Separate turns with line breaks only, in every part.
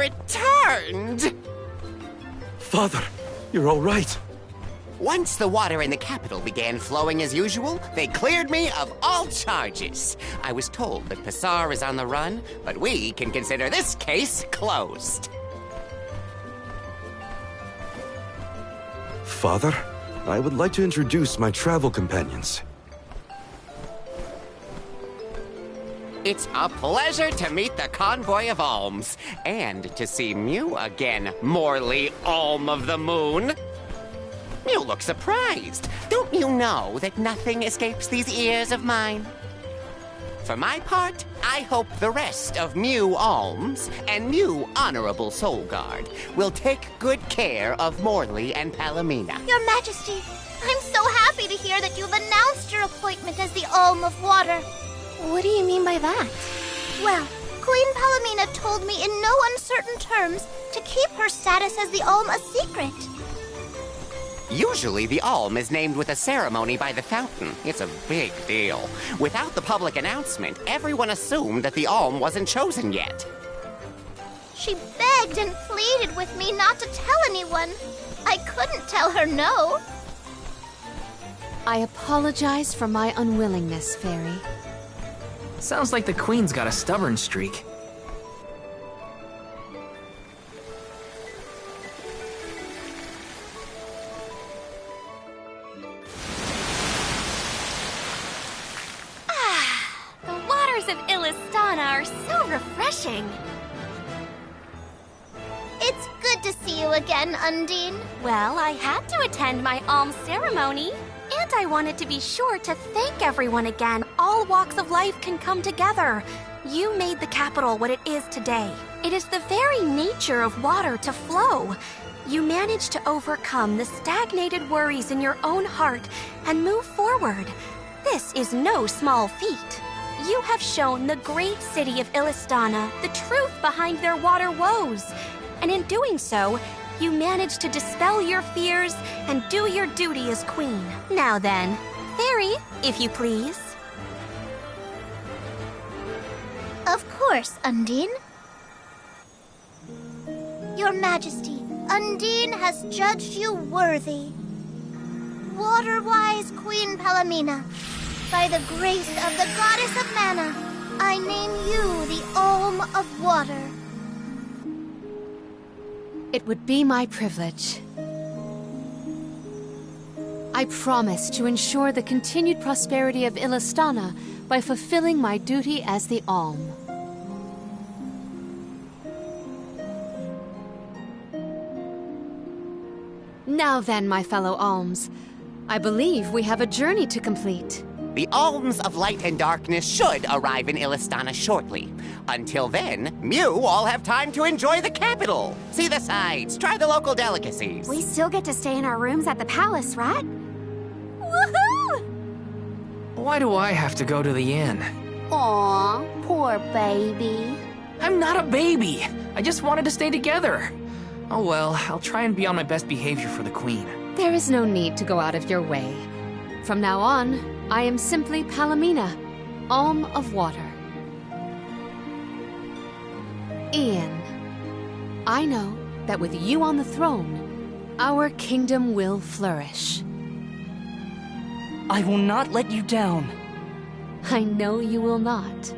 returned!
Father, you're all right.
Once the water in the capital began flowing as usual, they cleared me of all charges. I was told that Passar is on the run, but we can consider this case closed.
Father, I would like to introduce my travel companions.
It's a pleasure to meet the Convoy of Alms, and to see Mew again, Morley Alm of the Moon. You look surprised. Don't you know that nothing escapes these ears of mine? For my part, I hope the rest of Mew Alms and Mew Honorable Soul Guard will take good care of Morley and Palomina.
Your Majesty, I'm so happy to hear that you've announced your appointment as the Alm of Water.
What do you mean by that?
Well, Queen Palomina told me in no uncertain terms to keep her status as the Alm a secret.
Usually, the Alm is named with a ceremony by the fountain. It's a big deal. Without the public announcement, everyone assumed that the Alm wasn't chosen yet.
She begged and pleaded with me not to tell anyone. I couldn't tell her no.
I apologize for my unwillingness, Fairy.
Sounds like the Queen's got a stubborn streak.
The waters of Illistana are so refreshing.
It's good to see you again, Undine.
Well, I had to attend my alms ceremony. And I wanted to be sure to thank everyone again. All walks of life can come together. You made the capital what it is today. It is the very nature of water to flow. You managed to overcome the stagnated worries in your own heart and move forward. This is no small feat. You have shown the great city of Illistana the truth behind their water woes. And in doing so, you managed to dispel your fears and do your duty as queen. Now then, Fairy, if you please.
Of course, Undine. Your Majesty, Undine has judged you worthy. Water-wise Queen Palomina, by the grace of the Goddess of Mana, I name you the Alm of Water.
It would be my privilege. I promise to ensure the continued prosperity of Illistana by fulfilling my duty as the Alm. Now then, my fellow Alms, I believe we have a journey to complete.
The Alms of Light and Darkness should arrive in Illistana shortly. Until then, Mew all have time to enjoy the capital. See the sights, try the local delicacies.
We still get to stay in our rooms at the palace, right? Woohoo!
Why do I have to go to the inn?
Aw, poor baby.
I'm not a baby. I just wanted to stay together. Oh well, I'll try and be on my best behavior for the Queen.
There is no need to go out of your way. From now on, I am simply Palomina, Alm of Water. Ian, I know that with you on the throne, our kingdom will flourish.
I will not let you down.
I know you will not.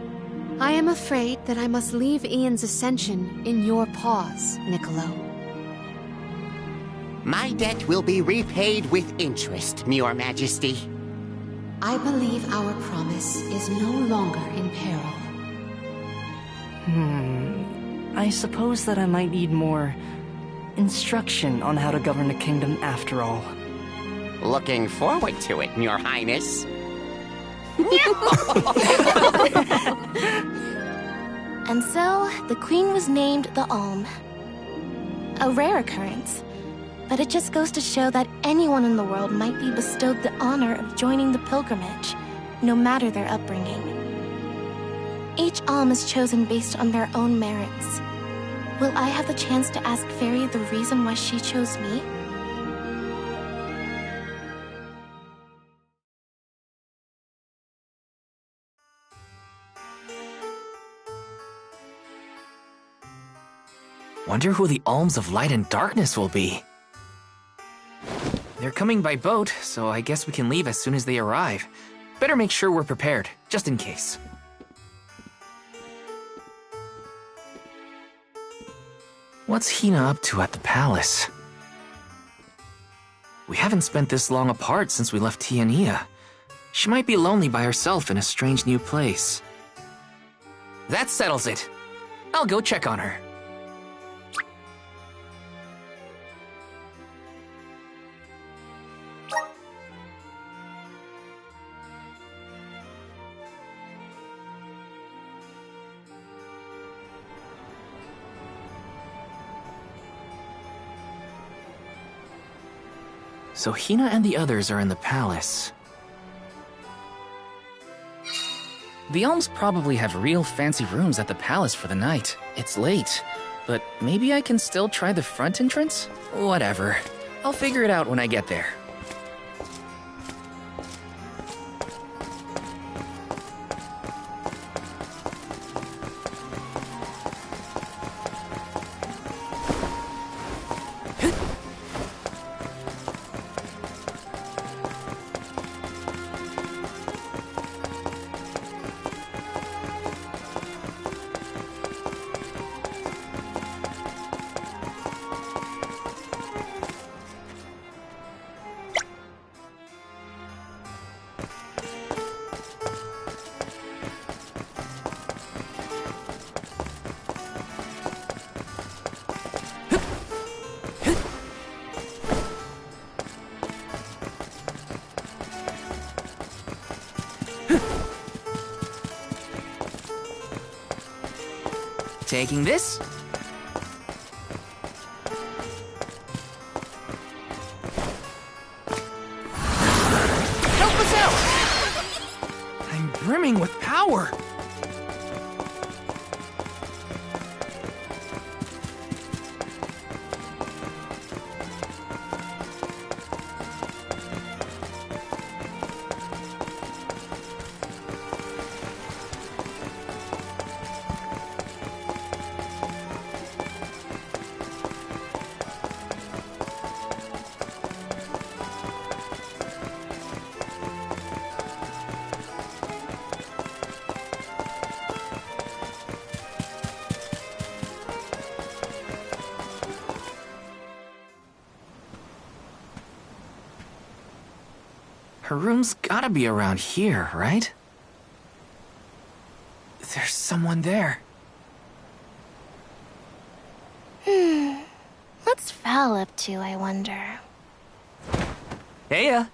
I am afraid that I must leave Ian's ascension in your paws, Niccolo.
My debt will be repaid with interest, Your Majesty.
I believe our promise is no longer in peril.
I suppose that I might need more instruction on how to govern a kingdom after all.
Looking forward to it, Your Highness.
And so, the Queen was named the Alm. A rare occurrence. But it just goes to show that anyone in the world might be bestowed the honor of joining the pilgrimage, no matter their upbringing. Each alm is chosen based on their own merits. Will I have the chance to ask Fairy the reason why she chose me?
Wonder who the Alms of Light and Darkness will be. They're coming by boat, so I guess we can leave as soon as they arrive. Better make sure we're prepared, just in case. What's Hina up to at the palace? We haven't spent this long apart since we left Tiania. She might be lonely by herself in a strange new place. That settles it. I'll go check on her. So Hina and the others are in the palace.
The Alms probably have real fancy rooms at the palace for the night. It's late, but maybe I can still try the front entrance? Whatever. I'll figure it out when I get there.
Taking this? Help us out! I'm brimming with power! Her room's gotta be around here, right? There's someone there.
What's Val up to, I wonder?
Heya!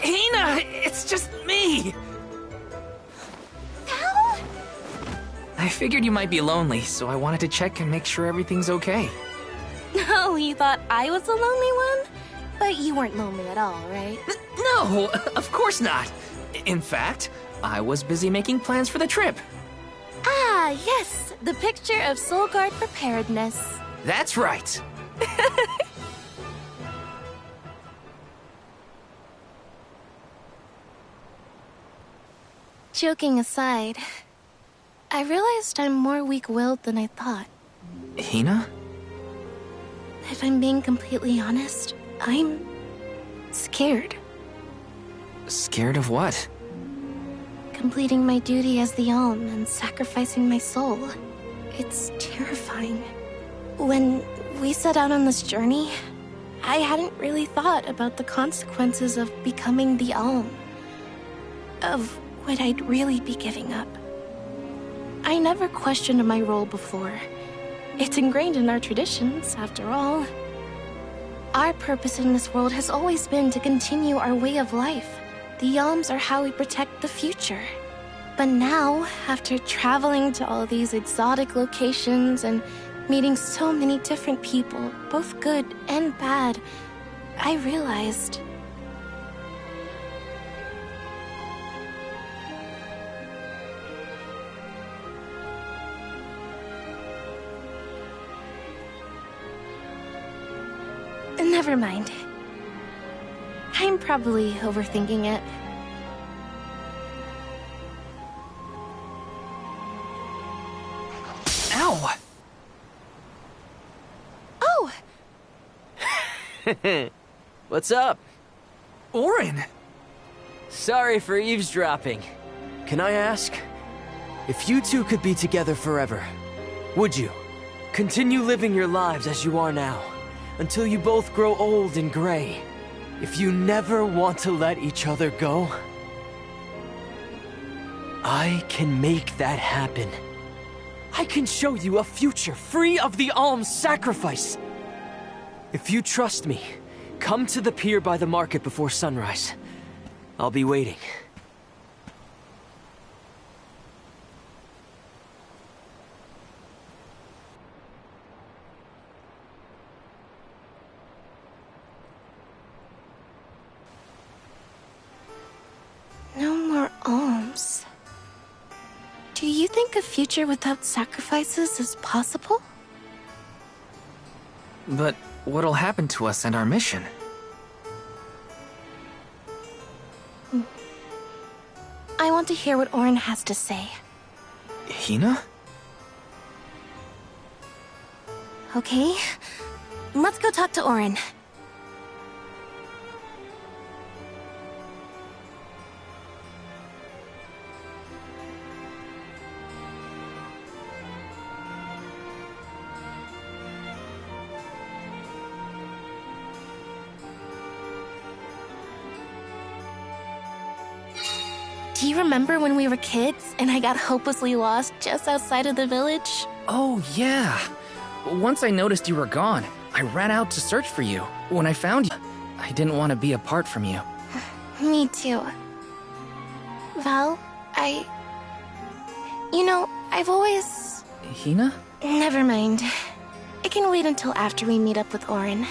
Hina! It's just me!
Val?
I figured you might be lonely, so I wanted to check and make sure everything's okay.
Oh, you thought I was the lonely one? But you weren't lonely at all, right?
No, of course not. In fact, I was busy making plans for the trip.
Ah, yes, the picture of Soulguard preparedness.
That's right.
Joking aside, I realized I'm more weak-willed than I thought.
Hina?
If I'm being completely honest, I'm scared.
Scared of what?
Completing my duty as the Alm and sacrificing my soul. It's terrifying. When we set out on this journey, I hadn't really thought about the consequences of becoming the Alm. Of what I'd really be giving up. I never questioned my role before. It's ingrained in our traditions, after all. Our purpose in this world has always been to continue our way of life. The Alms are how we protect the future. But now, after traveling to all these exotic locations and meeting so many different people, both good and bad, I realized... Never mind. I'm probably overthinking it.
Ow!
Oh!
What's up?
Auron!
Sorry for eavesdropping. Can I ask? If you two could be together forever, would you? Continue living your lives as you are now, until you both grow old and gray. If you never want to let each other go, I can make that happen. I can show you a future free of the alms sacrifice. If you trust me, come to the pier by the market before sunrise. I'll be waiting.
No more alms. Do you think a future without sacrifices is possible?
But what'll happen to us and our mission?
I want to hear what Auron has to say.
Hina?
Okay, let's go talk to Auron. Do you remember when we were kids and I got hopelessly lost just outside of the village?
Oh, yeah. Once I noticed you were gone, I ran out to search for you. When I found you, I didn't want to be apart from you.
Me too. Val, You know, I've always...
Hina?
Never mind. It can wait until after we meet up with Auron.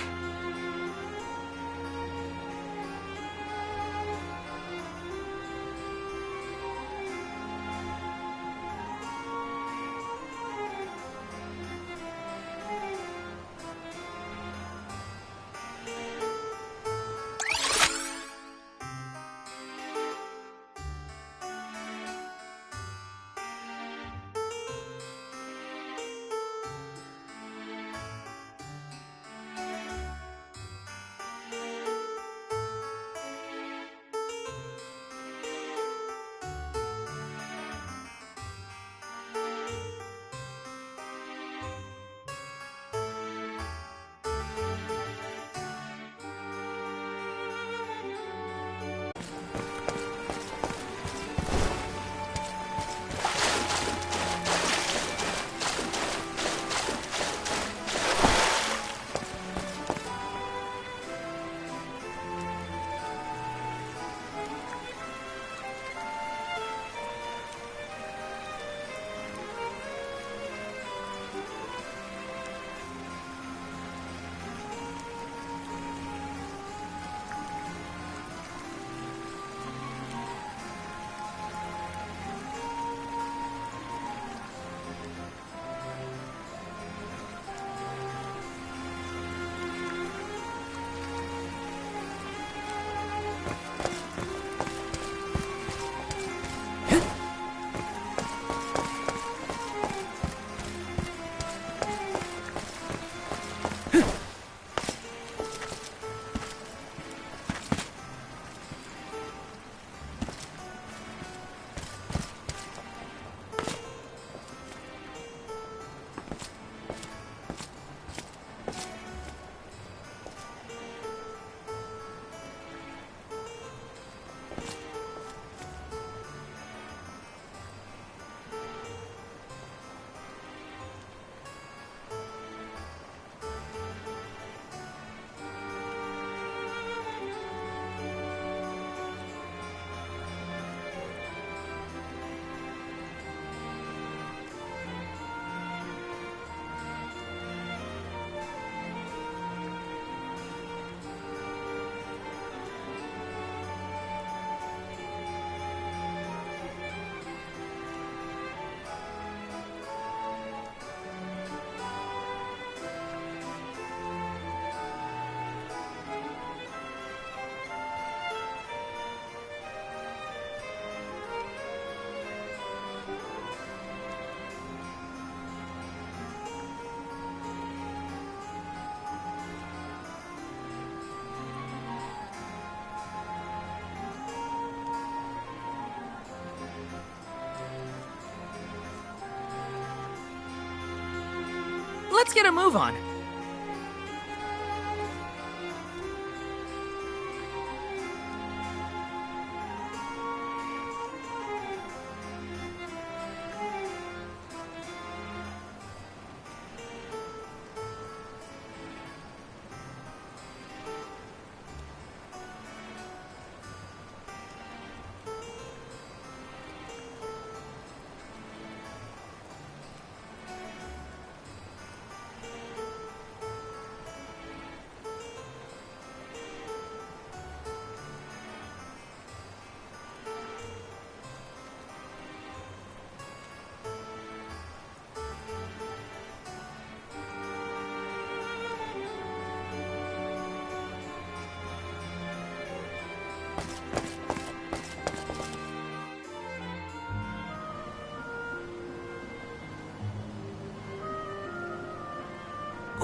let's get a move on.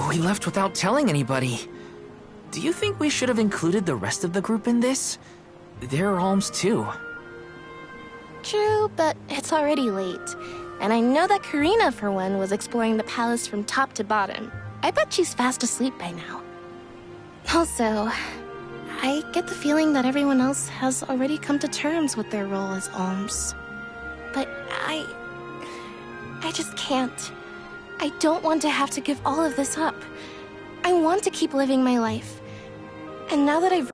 We left without telling anybody. Do you think we should have included the rest of the group in this? They're alms too.
True, but it's already late. And I know that Karina, for one, was exploring the palace from top to bottom. I bet she's fast asleep by now. Also, I get the feeling that everyone else has already come to terms with their role as alms. But I just can't. I don't want to have to give all of this up. I want to keep living my life. And now that I've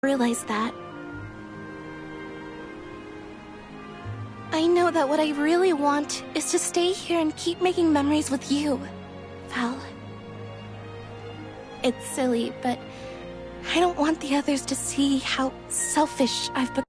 realized that, I know that what I really want is to stay here and keep making memories with you, Val. It's silly, but I don't want the others to see how selfish I've become.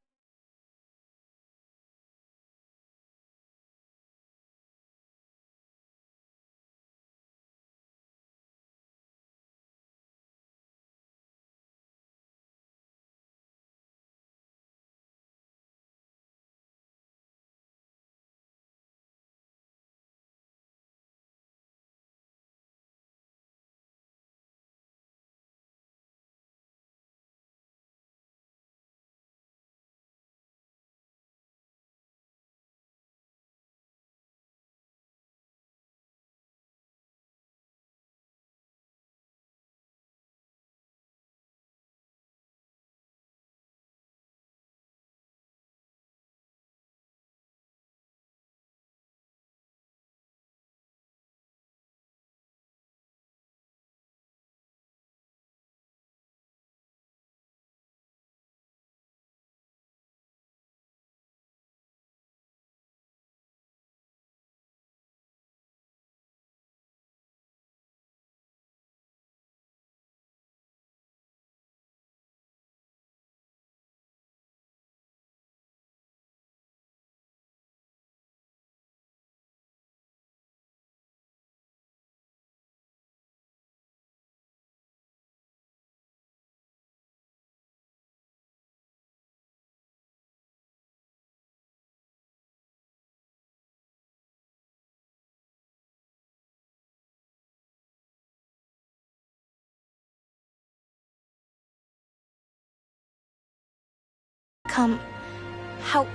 How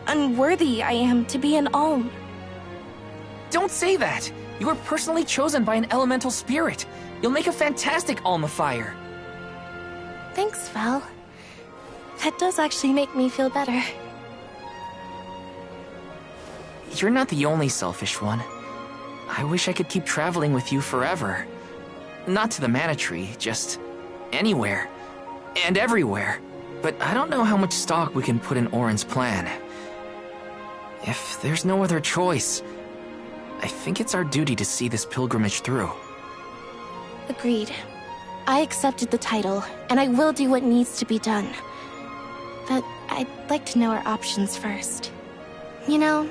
unworthy I am to be an alm.
Don't say that! You were personally chosen by an elemental spirit. You'll make a fantastic Alm of Fire.
Thanks, Val. That does actually make me feel better.
You're not the only selfish one. I wish I could keep traveling with you forever. Not to the Mana Tree, just anywhere. And everywhere. But I don't know how much stock we can put in Auron's plan. If there's no other choice, I think it's our duty to see this pilgrimage through.
Agreed. I accepted the title, and I will do what needs to be done. But I'd like to know our options first. You know,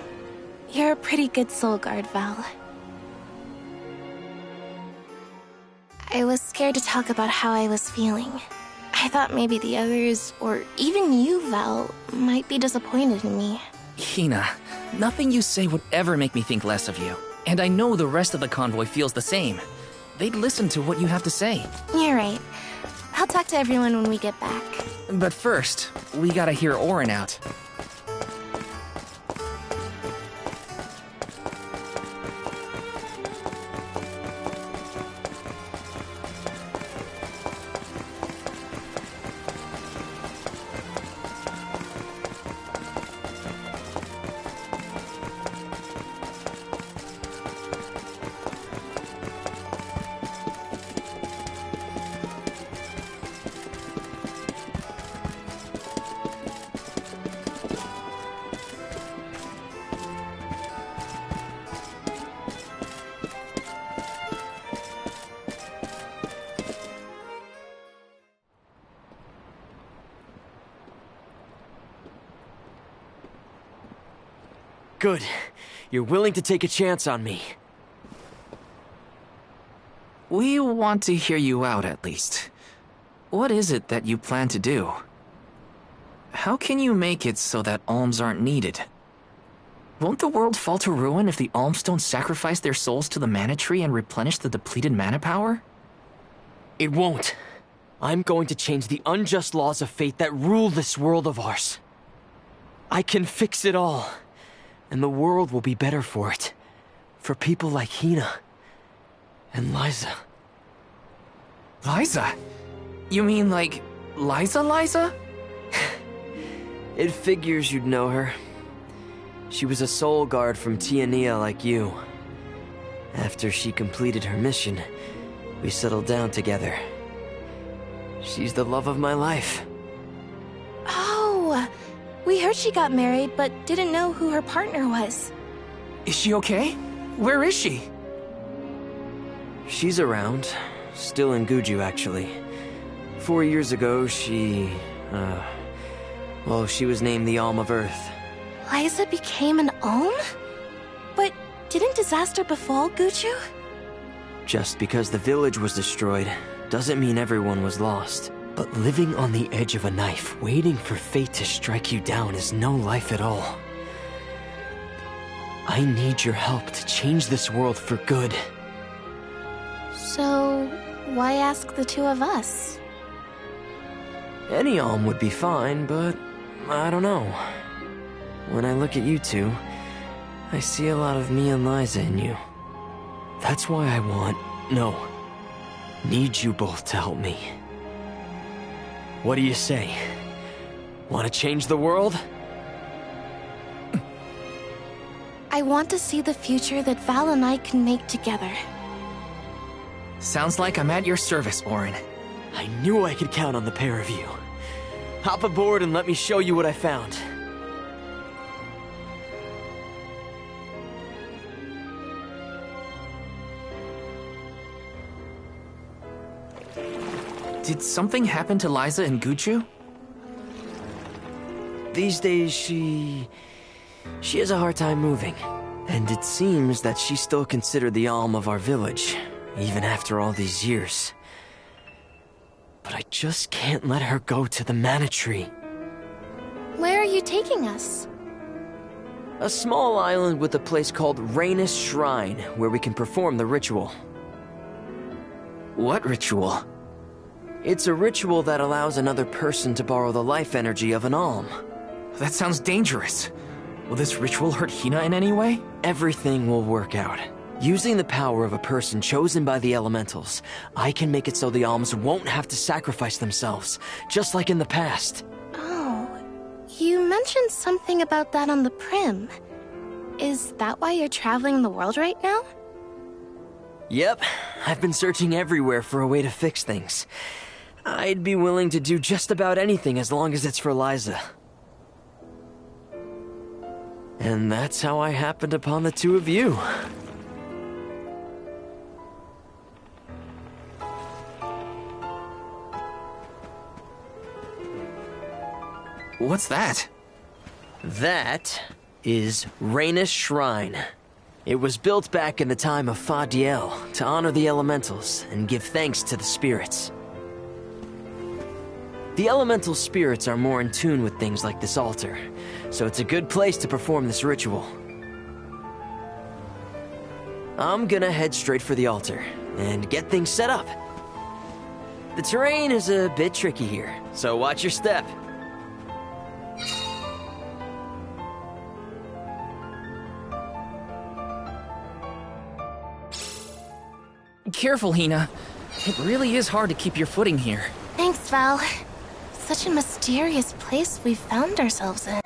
you're a pretty good soul guard, Val. I was scared to talk about how I was feeling. I thought maybe the others, or even you, Val, might be disappointed in me.
Hina, nothing you say would ever make me think less of you. And I know the rest of the convoy feels the same. They'd listen to what you have to say.
You're right. I'll talk to everyone when we get back.
But first, we gotta hear Auron out.
Good. You're willing to take a chance on me.
We want to hear you out, at least. What is it that you plan to do? How can you make it so that alms aren't needed? Won't the world fall to ruin if the alms don't sacrifice their souls to the Mana Tree and replenish the depleted mana power?
It won't. I'm going to change the unjust laws of fate that rule this world of ours. I can fix it all. And the world will be better for it. For people like Hina. And Liza.
Liza? You mean like Liza?
It figures you'd know her. She was a soul guard from Tiania like you. After she completed her mission, we settled down together. She's the love of my life.
Oh, we heard she got married, but didn't know who her partner was.
Is she okay? Where is she?
She's around. Still in Guju, actually. 4 years ago, she was named the Alm of Earth.
Liza became an Alm? But didn't disaster befall Guju?
Just because the village was destroyed doesn't mean everyone was lost. But living on the edge of a knife, waiting for fate to strike you down is no life at all. I need your help to change this world for good.
So, why ask the two of us?
Any Alm would be fine, but I don't know. When I look at you two, I see a lot of me and Liza in you. That's why I need you both to help me. What do you say? Want to change the world?
I want to see the future that Val and I can make together.
Sounds like I'm at your service, Auron.
I knew I could count on the pair of you. Hop aboard and let me show you what I found.
Did something happen to Liza in Guju?
These days, she has a hard time moving. And it seems that she's still considered the Alm of our village, even after all these years. But I just can't let her go to the Mana Tree.
Where are you taking us?
A small island with a place called Rhaenys Shrine, where we can perform the ritual.
What ritual?
It's a ritual that allows another person to borrow the life energy of an Alm.
That sounds dangerous. Will this ritual hurt Hina in any way?
everything will work out. Using the power of a person chosen by the elementals, I can make it so the alms won't have to sacrifice themselves, just like in the past.
Oh, you mentioned something about that on the Prim. Is that why you're traveling the world right now?
Yep, I've been searching everywhere for a way to fix things. I'd be willing to do just about anything as long as it's for Liza. And that's how I happened upon the two of you.
What's that?
That is Rhaenys Shrine. It was built back in the time of Fadiel to honor the elementals and give thanks to the spirits. The elemental spirits are more in tune with things like this altar, so it's a good place to perform this ritual. I'm gonna head straight for the altar and get things set up. The terrain is a bit tricky here, so watch your step.
Careful, Hina. It really is hard to keep your footing here.
Thanks, Val. Such a mysterious place we found ourselves in.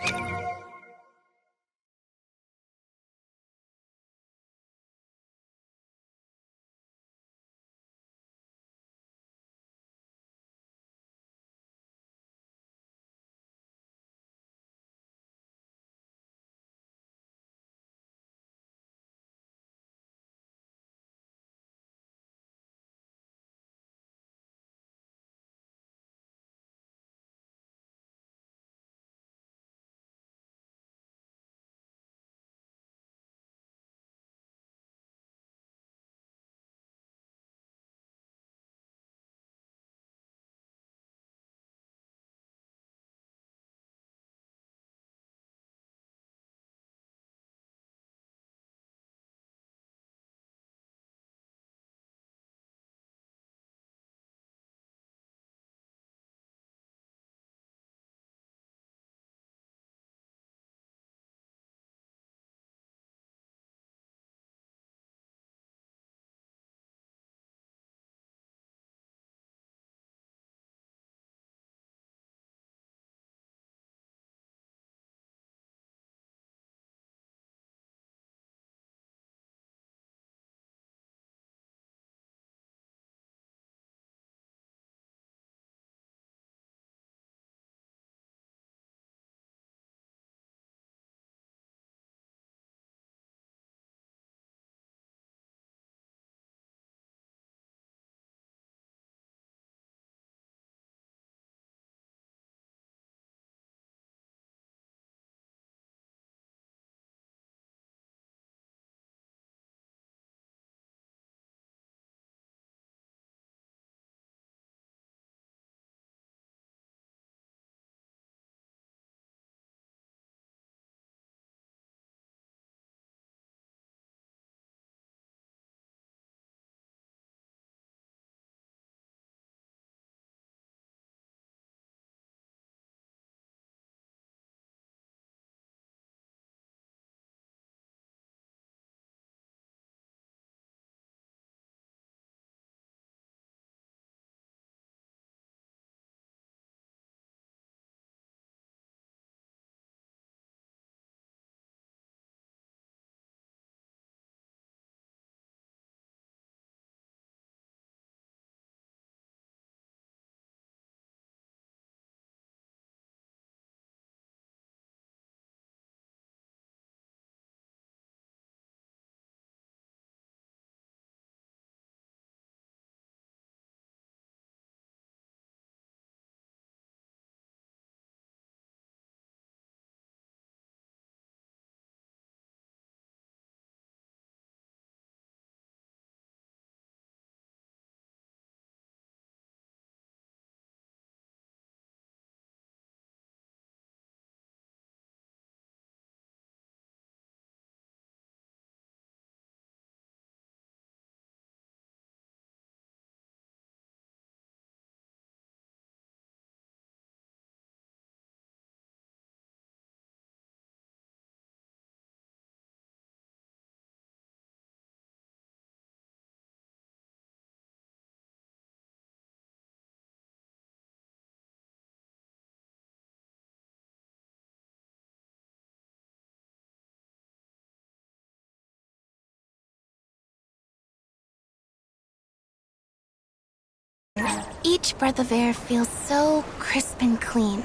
Each breath of air feels so crisp and clean.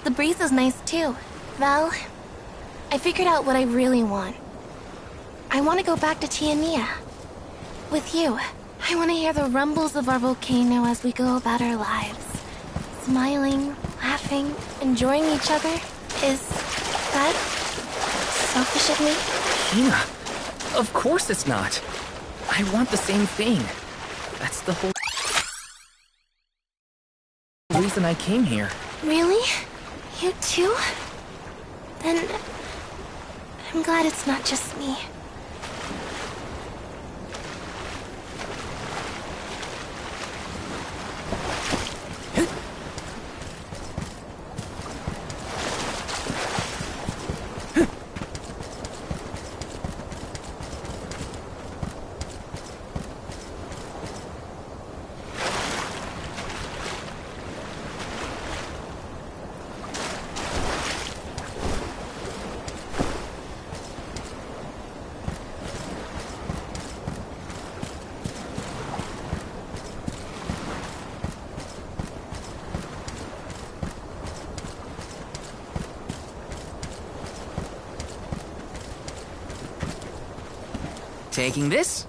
The breeze is nice too. Val, I figured out what I really want. I want to go back to Tiania. With you. I want to hear the rumbles of our volcano as we go about our lives. Smiling, laughing, enjoying each other. Is that selfish of me?
Hina, of course it's not. I want the same thing. That's the whole reason I came here.
Really? You too? Then I'm glad it's not just me.
Taking this?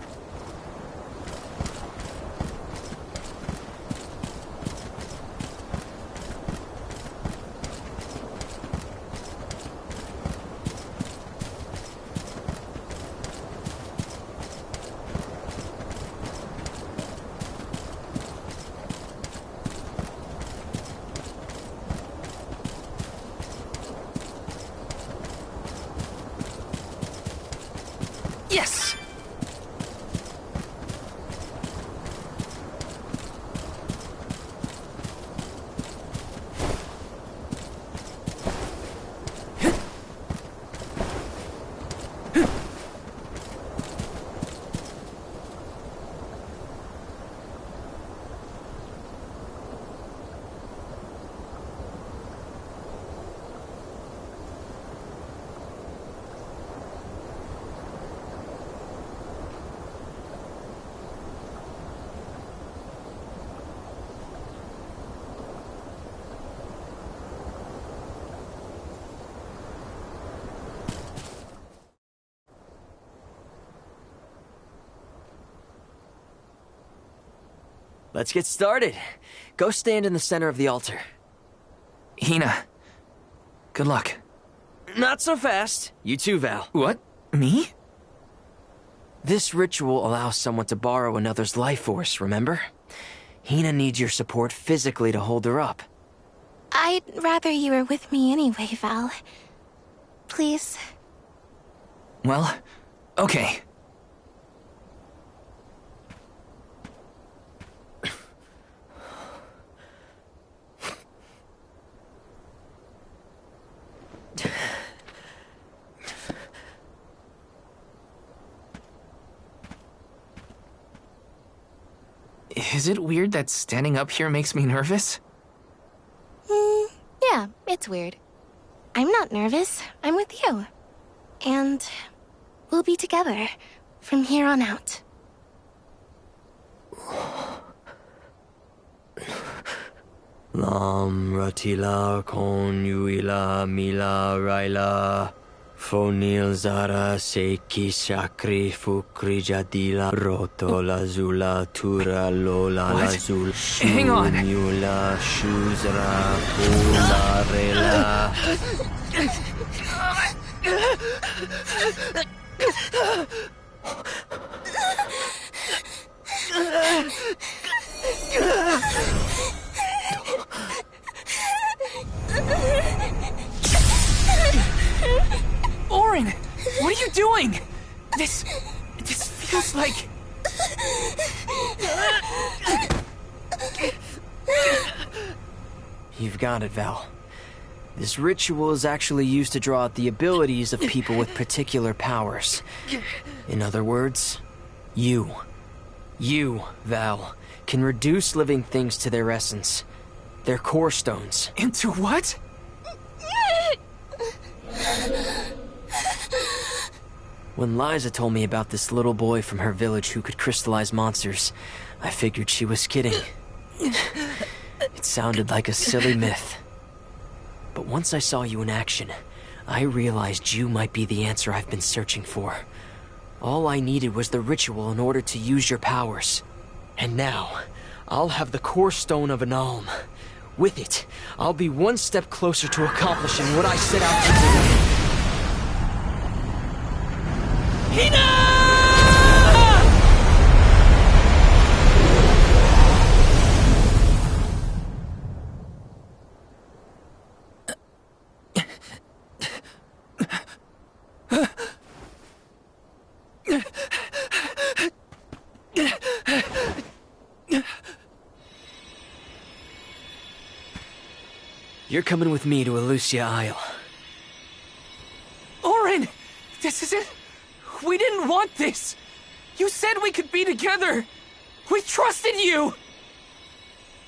Yes!
Let's get started. Go stand in the center of the altar.
Hina, good luck.
Not so fast. You too, Val.
What? Me?
This ritual allows someone to borrow another's life force, remember? Hina needs your support physically to hold her up.
I'd rather you were with me anyway, Val. Please.
Well, okay. Is it weird that standing up here makes me nervous?
Yeah, it's weird. I'm not nervous. I'm with you. And we'll be together from here on out.
Lam ratila kon yuila mila raila fonil zara seki shakri fukri jadila roto lazula tura lola
What?
lazul
Hang on.
mula shuzra pula rela.
Auron! What are you doing? This feels like...
You've got it, Val. This ritual is actually used to draw out the abilities of people with particular powers. In other words, you, Val, can reduce living things to their essence, their core stones.
Into what?
When Liza told me about this little boy from her village who could crystallize monsters, I figured she was kidding. It sounded like a silly myth. But once I saw you in action, I realized you might be the answer I've been searching for. All I needed was the ritual in order to use your powers. And now, I'll have the core stone of an Alm. With it, I'll be one step closer to accomplishing what I set out to do. Hina! You're coming with me to Elusia Isle.
Auron! This is it? We didn't want this! You said we could be together! We trusted you!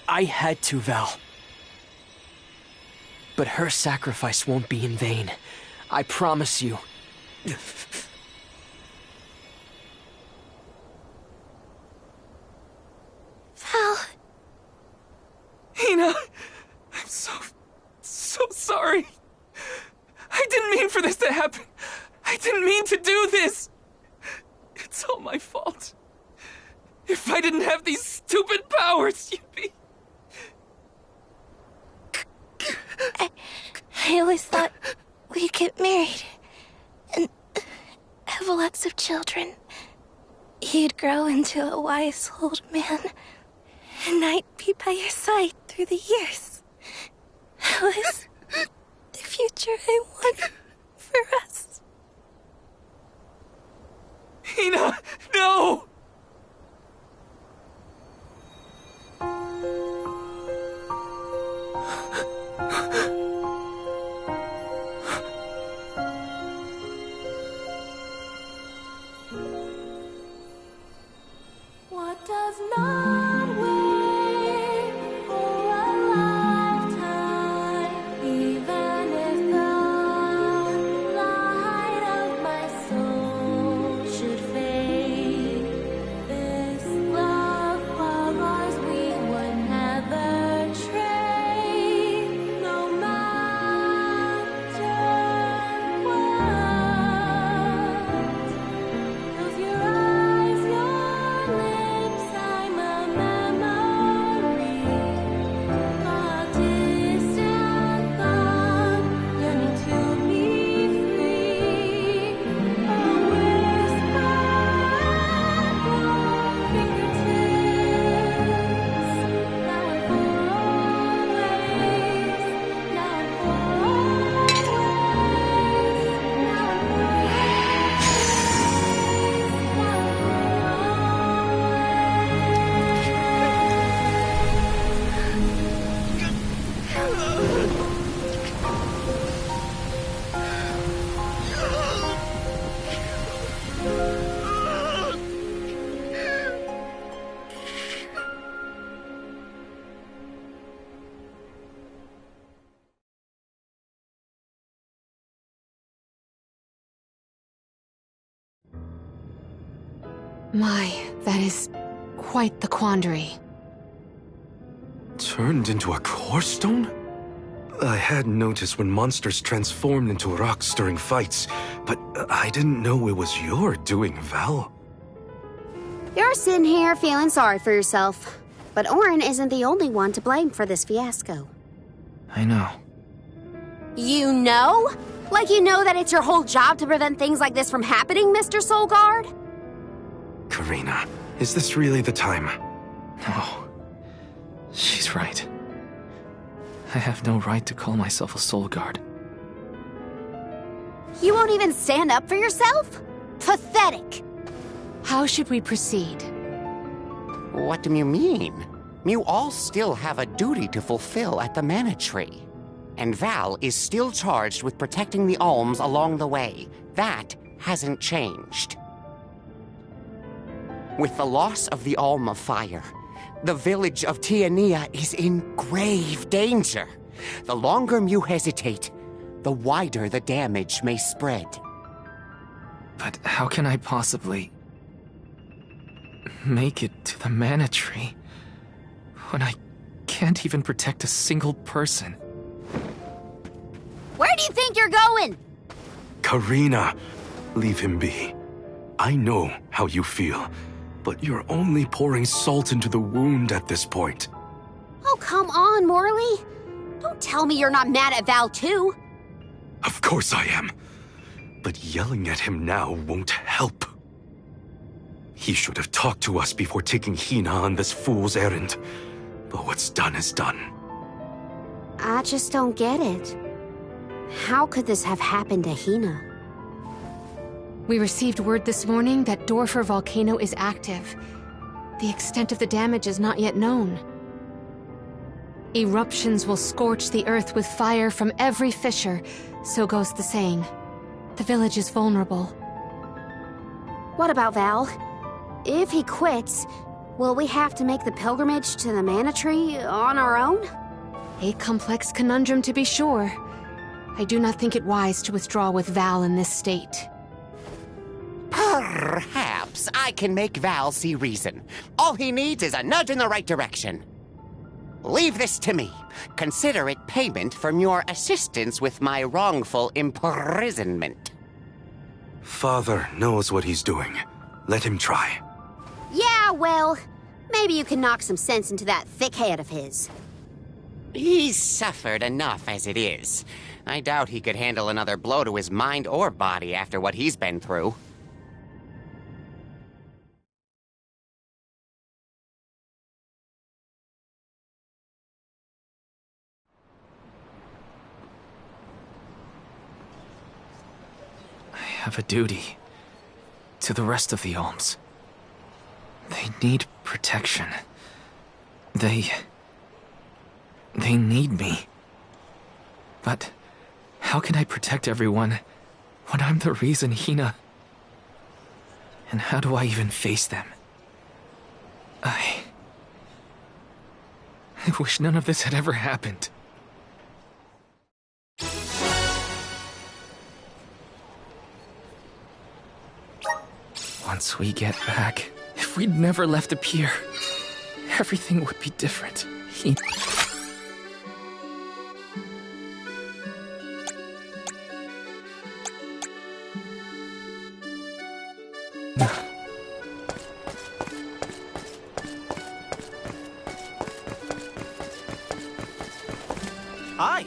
I had to, Val. But her sacrifice won't be in vain. I promise you.
Val.
Hina! I'm so sorry. I didn't mean for this to happen. I didn't mean to do this. It's all my fault. If I didn't have these stupid powers, you'd be...
I always thought we'd get married and have lots of children. You'd grow into a wise old man, and I'd be by your side through the years. That was the future I wanted for us.
Hina, no!
What does not wait for a lifetime, even if the light of my soul should fade? This love of ours we would never trade, no matter what. Close your eyes, your lips, I'm a memory, a distant thought, yearning to be free, a whisper at your fingertips, now and for always, now and for always, now and for
My, that is quite the quandary.
Turned into a core stone? I had noticed when monsters transformed into rocks during fights, but I didn't know it was your doing, Val.
You're sitting here feeling sorry for yourself. But Auron isn't the only one to blame for this fiasco.
I know.
You know? Like you know that it's your whole job to prevent things like this from happening, Mr. Soulguard?
Karina, is this really the time?
No. She's right. I have no right to call myself a soul guard.
You won't even stand up for yourself? Pathetic!
How should we proceed?
What do you mean? You all still have a duty to fulfill at the Mana Tree. And Val is still charged with protecting the Alms along the way. That hasn't changed. With the loss of the Alm of Fire, the village of Tiania is in grave danger. The longer you hesitate, the wider the damage may spread.
But how can I possibly make it to the Mana Tree
when I can't even protect a single person?
Where do you think you're going?
Karina, leave him be. I know how you feel, but you're only pouring salt into the wound at this point.
Oh, come on, Morley. Don't tell me you're not mad at Val, too.
Of course I am. But yelling at him now won't help. He should have talked to us before taking Hina on this fool's errand. But what's done is done.
I just don't get it. How could this have happened to Hina?
We received word this morning that Dorfer Volcano is active. The extent of the damage is not yet known. Eruptions will scorch the earth with fire from every fissure, so goes the saying. The village is vulnerable.
What about Val? If he quits, will we have to make the pilgrimage to the Mana Tree on our own?
A complex conundrum to be sure. I do not think it wise to withdraw with Val in this state.
Perhaps I can make Val see reason. All he needs is a nudge in the right direction. Leave this to me. Consider it payment from your assistance with my wrongful imprisonment.
Father knows what he's doing. Let him try.
Yeah, well, maybe you can knock some sense into that thick head of his.
He's suffered enough as it is. I doubt he could handle another blow to his mind or body after what he's been through.
I have a duty to the rest of the Alms. They need protection. They need me. But how can I protect everyone when I'm the reason Hina... And how do I even face them? I wish none of this had ever happened. Once we get back, if we'd never left the pier, everything would be different.
Hi.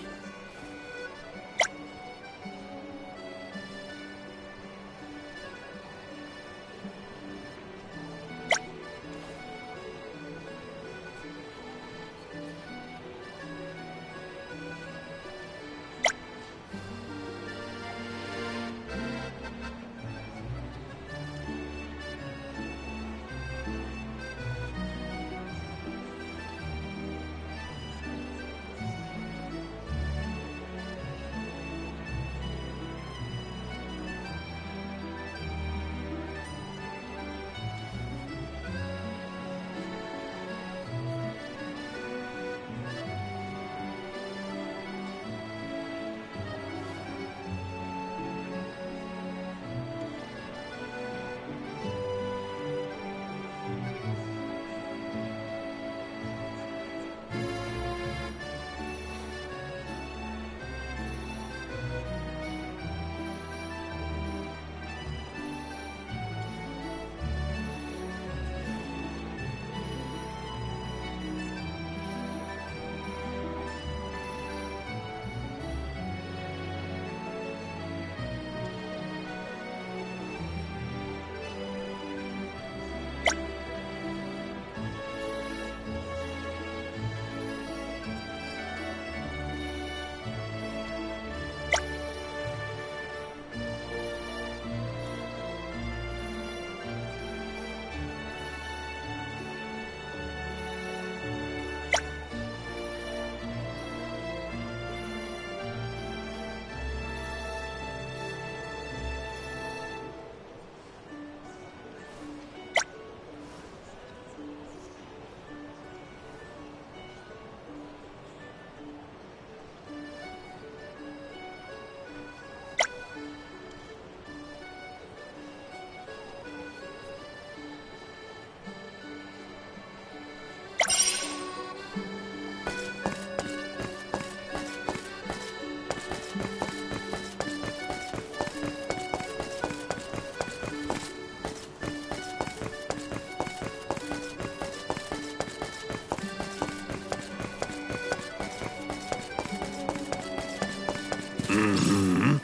Mm-hmm.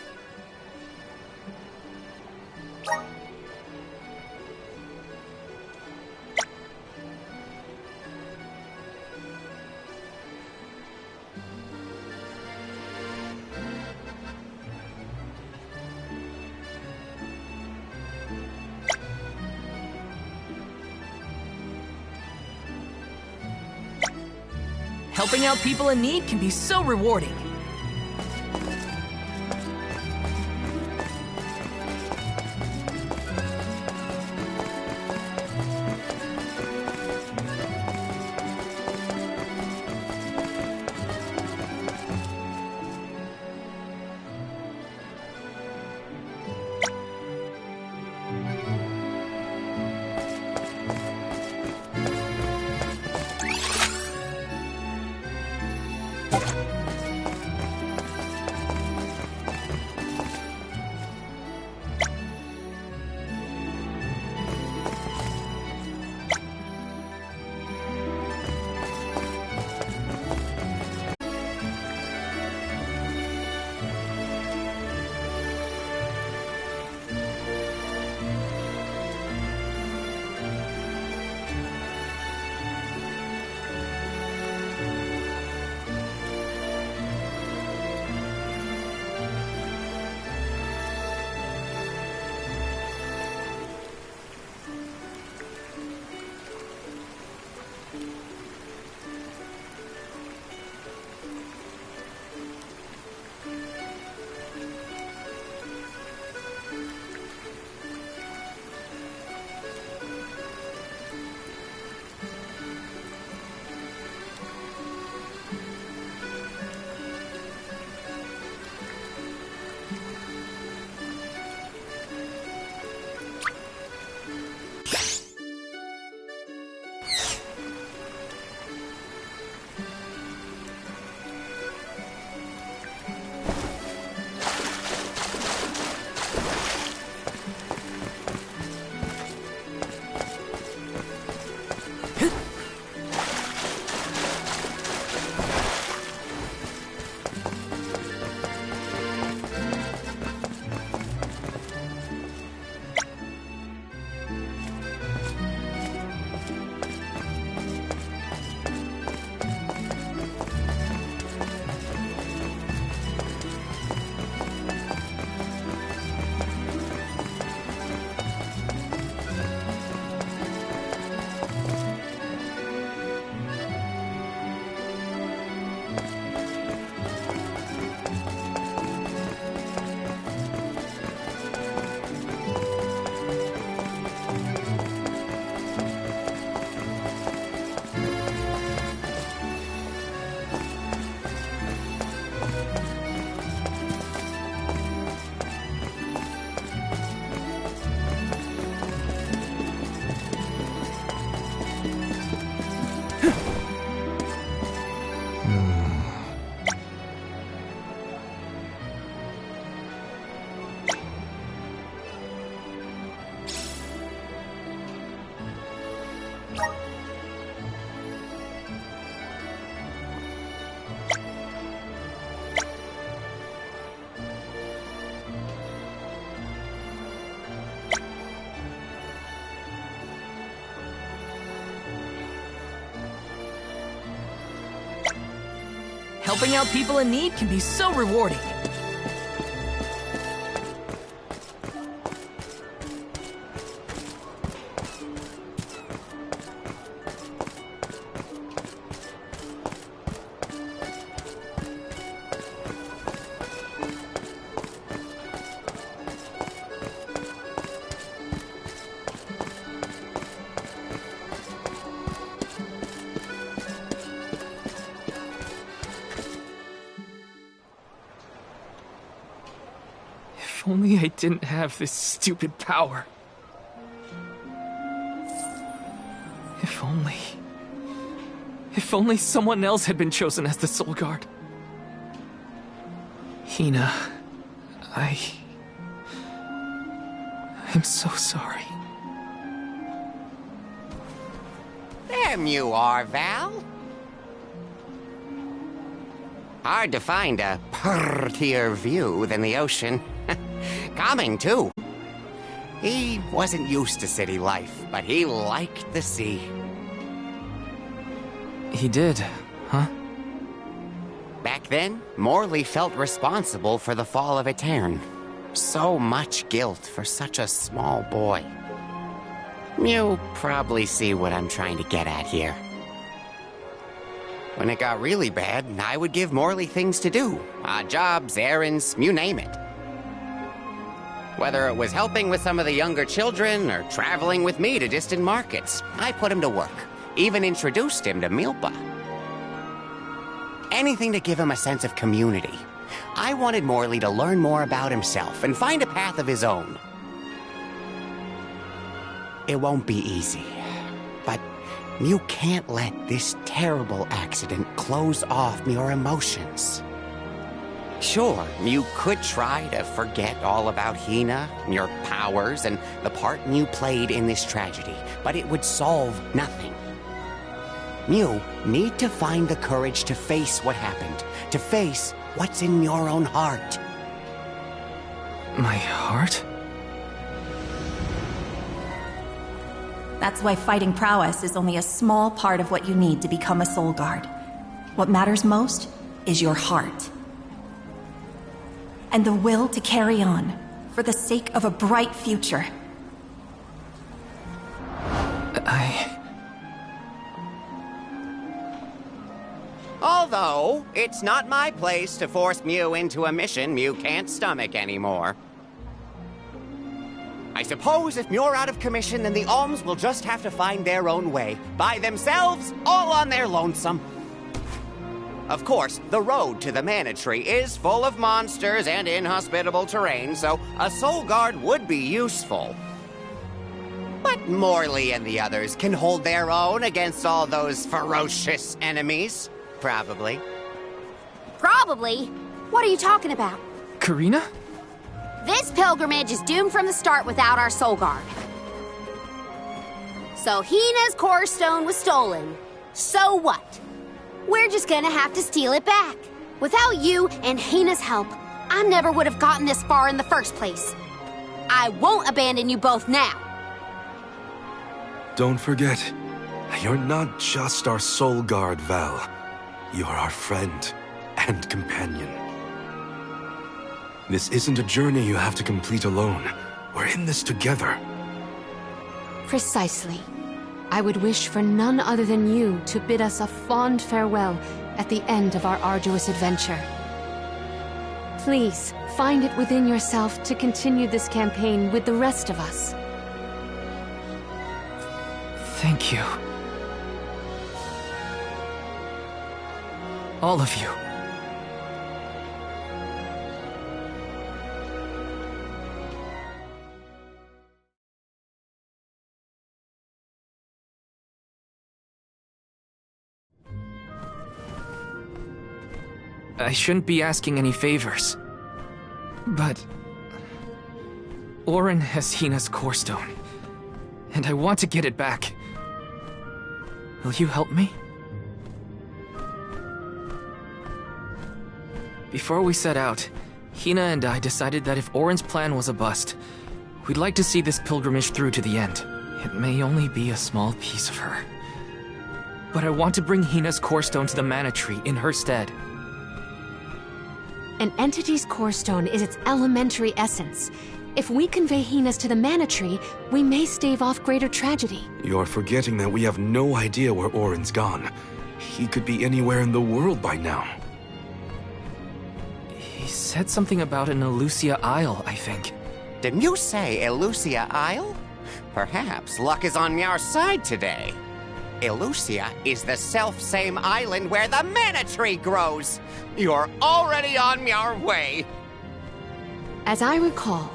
Helping out people in need can be so rewarding. Helping out people in need can be so rewarding.
If only I didn't have this stupid power. If only... If only someone else had been chosen as the Soul Guard. Hina, I'm so sorry.
There you are, Val. Hard to find a prettier view than the ocean. Calming, too. He wasn't used to city life, but he liked the sea.
He did, huh?
Back then, Morley felt responsible for the fall of Aetern. So much guilt for such a small boy. You probably see what I'm trying to get at here. When it got really bad, I would give Morley things to do. Odd jobs, errands, you name it. Whether it was helping with some of the younger children or traveling with me to distant markets, I put him to work. Even introduced him to Milpa. Anything to give him a sense of community. I wanted Morley to learn more about himself and find a path of his own. It won't be easy, but you can't let this terrible accident close off your emotions. Sure, you could try to forget all about Hina, your powers, and the part you played in this tragedy, but it would solve nothing. You need to find the courage to face what happened, to face what's in your own heart.
My heart?
That's why fighting prowess is only a small part of what you need to become a Soul Guard. What matters most is your heart. And the will to carry on, for the sake of a bright future.
Although, it's not my place to force Mew into a mission Mew can't stomach anymore. I suppose if Mew're out of commission, then the Alms will just have to find their own way. By themselves, all on their lonesome. Of course, the road to the Mana Tree is full of monsters and inhospitable terrain, so a Soul Guard would be useful. But Morley and the others can hold their own against all those ferocious enemies. Probably.
Probably? What are you talking about?
Karina?
This pilgrimage is doomed from the start without our Soul Guard. So Hina's Core Stone was stolen. So what? We're just gonna have to steal it back. Without you and Hina's help, I never would have gotten this far in the first place. I won't abandon you both now.
Don't forget, you're not just our Soul Guard, Val. You're our friend and companion. This isn't a journey you have to complete alone. We're in this together.
Precisely. I would wish for none other than you to bid us a fond farewell at the end of our arduous adventure. Please, find it within yourself to continue this campaign with the rest of us.
Thank you. All of you. I shouldn't be asking any favors, but Auron has Hina's Core Stone, and I want to get it back. Will you help me? Before we set out, Hina and I decided that if Auron's plan was a bust, we'd like to see this pilgrimage through to the end. It may only be a small piece of her, but I want to bring Hina's Core Stone to the Mana Tree in her stead.
An entity's core stone is its elementary essence. If we convey Hina's to the Mana Tree, we may stave off greater tragedy.
You're forgetting that we have no idea where Auron's gone. He could be anywhere in the world by now.
He said something about an Elusia Isle, I think.
Didn't you say Elusia Isle? Perhaps luck is on our side today. Elusia is the self-same island where the Mana Tree grows. You're already on your way.
As I recall,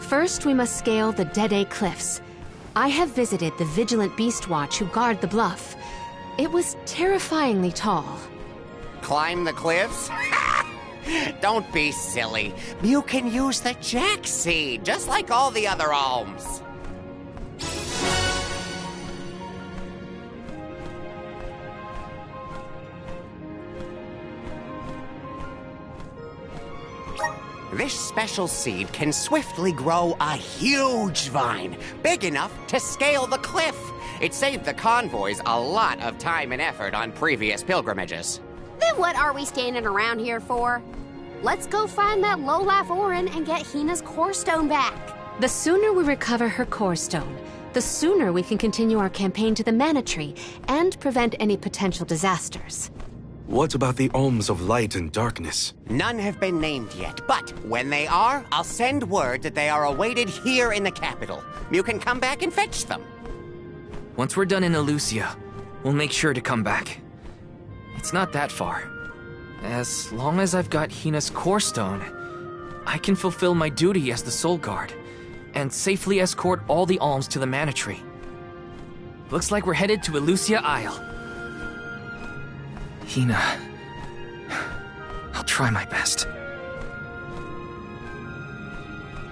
first we must scale the Dede Cliffs. I have visited the Vigilant Beast Watch who guard the bluff. It was terrifyingly tall.
Climb the cliffs? Don't be silly. You can use the Jack Seed, just like all the other alms. This special seed can swiftly grow a huge vine, big enough to scale the cliff. It saved the convoys a lot of time and effort on previous pilgrimages.
Then what are we standing around here for? Let's go find that lowlife Orin and get Hina's core stone back.
The sooner we recover her core stone, the sooner we can continue our campaign to the Mana Tree and prevent any potential disasters.
What about the Alms of Light and Darkness?
None have been named yet, but when they are, I'll send word that they are awaited here in the capital. You can come back and fetch them.
Once we're done in Elusia, we'll make sure to come back. It's not that far. As long as I've got Hina's core stone, I can fulfill my duty as the Soul Guard and safely escort all the alms to the Mana Tree. Looks like we're headed to Elusia Isle. Hina, I'll try my best.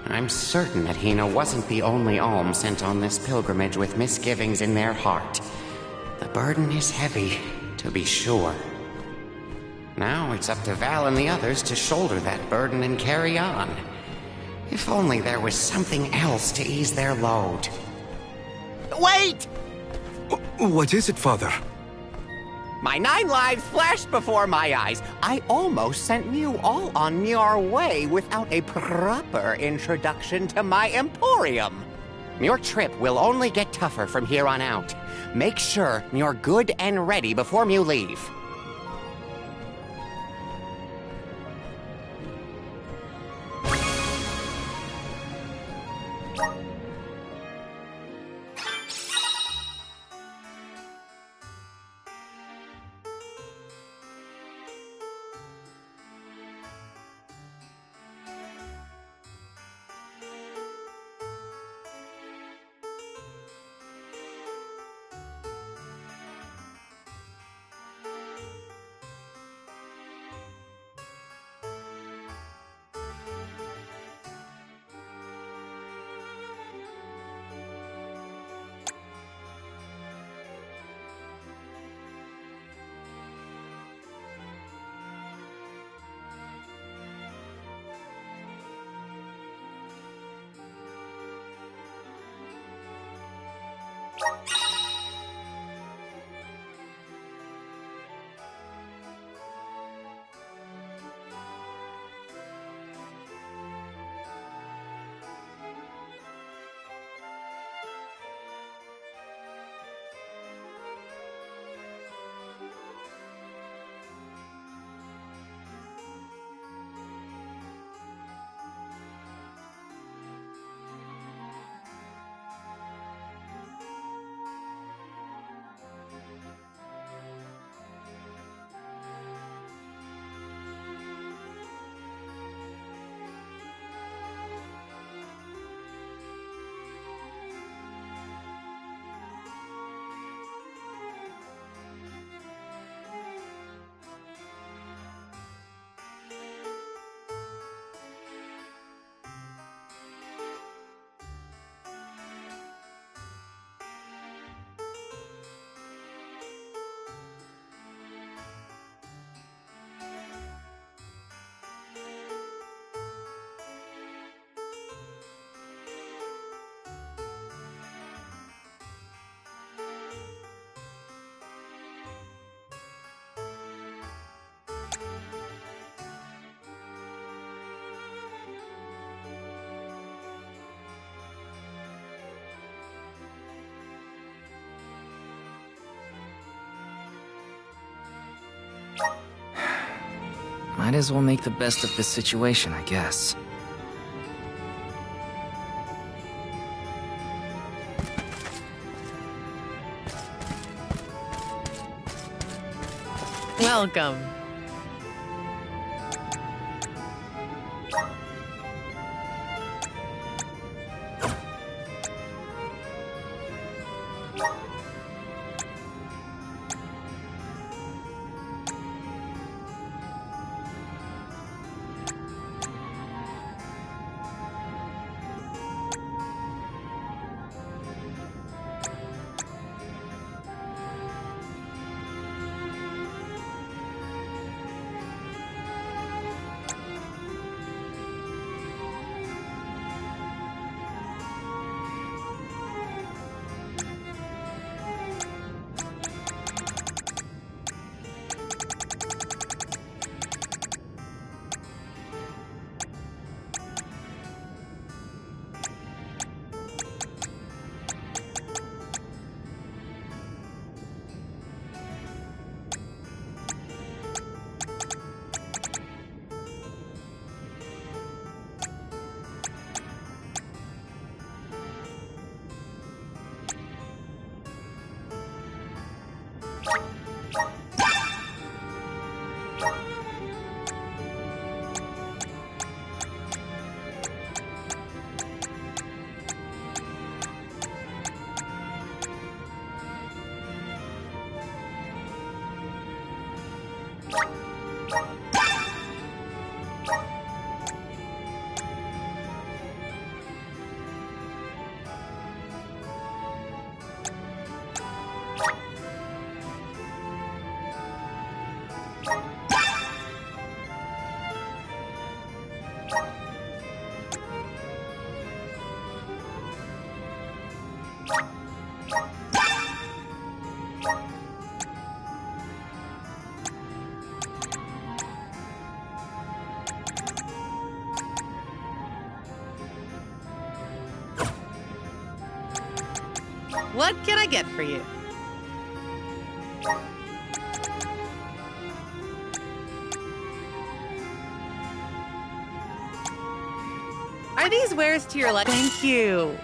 I'm certain that Hina wasn't the only alm sent on this pilgrimage with misgivings in their heart. The burden is heavy, to be sure. Now it's up to Val and the others to shoulder that burden and carry on. If only there was something else to ease their load. Wait!
What is it, Father?
My 9 lives flashed before my eyes. I almost sent you all on your way without a proper introduction to my Emporium. Your trip will only get tougher from here on out. Make sure you're good and ready before you leave.
Might as well make the best of this situation, I guess.
Welcome.
What can I get for you? Are these wares to your liking? Thank you.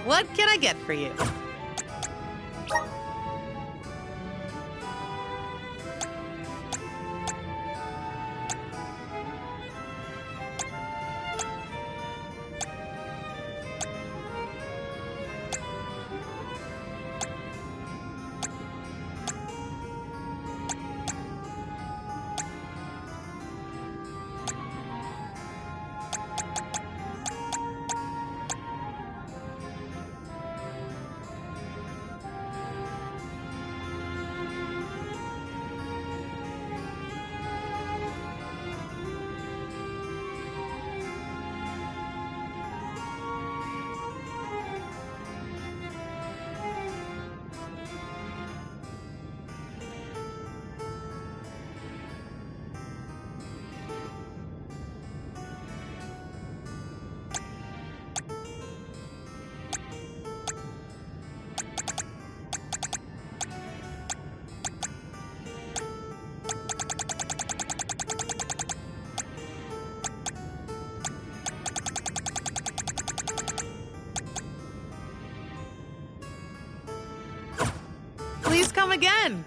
What can I get for you? Please come again.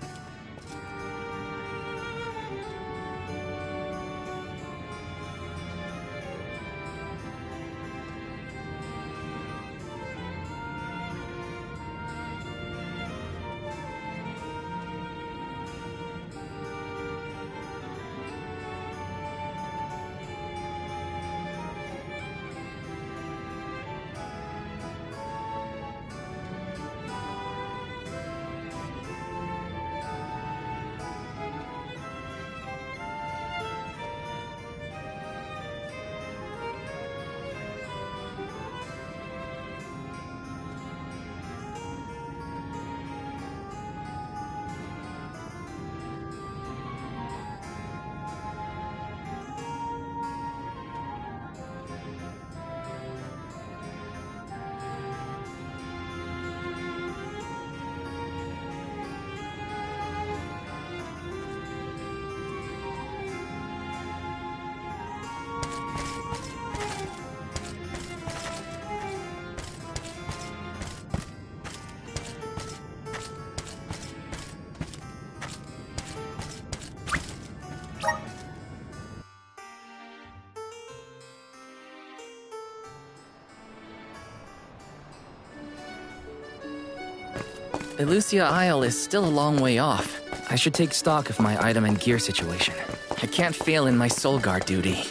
Elusia Isle is still a long way off. I should take stock of my item and gear situation. I can't fail in my Soul Guard duty.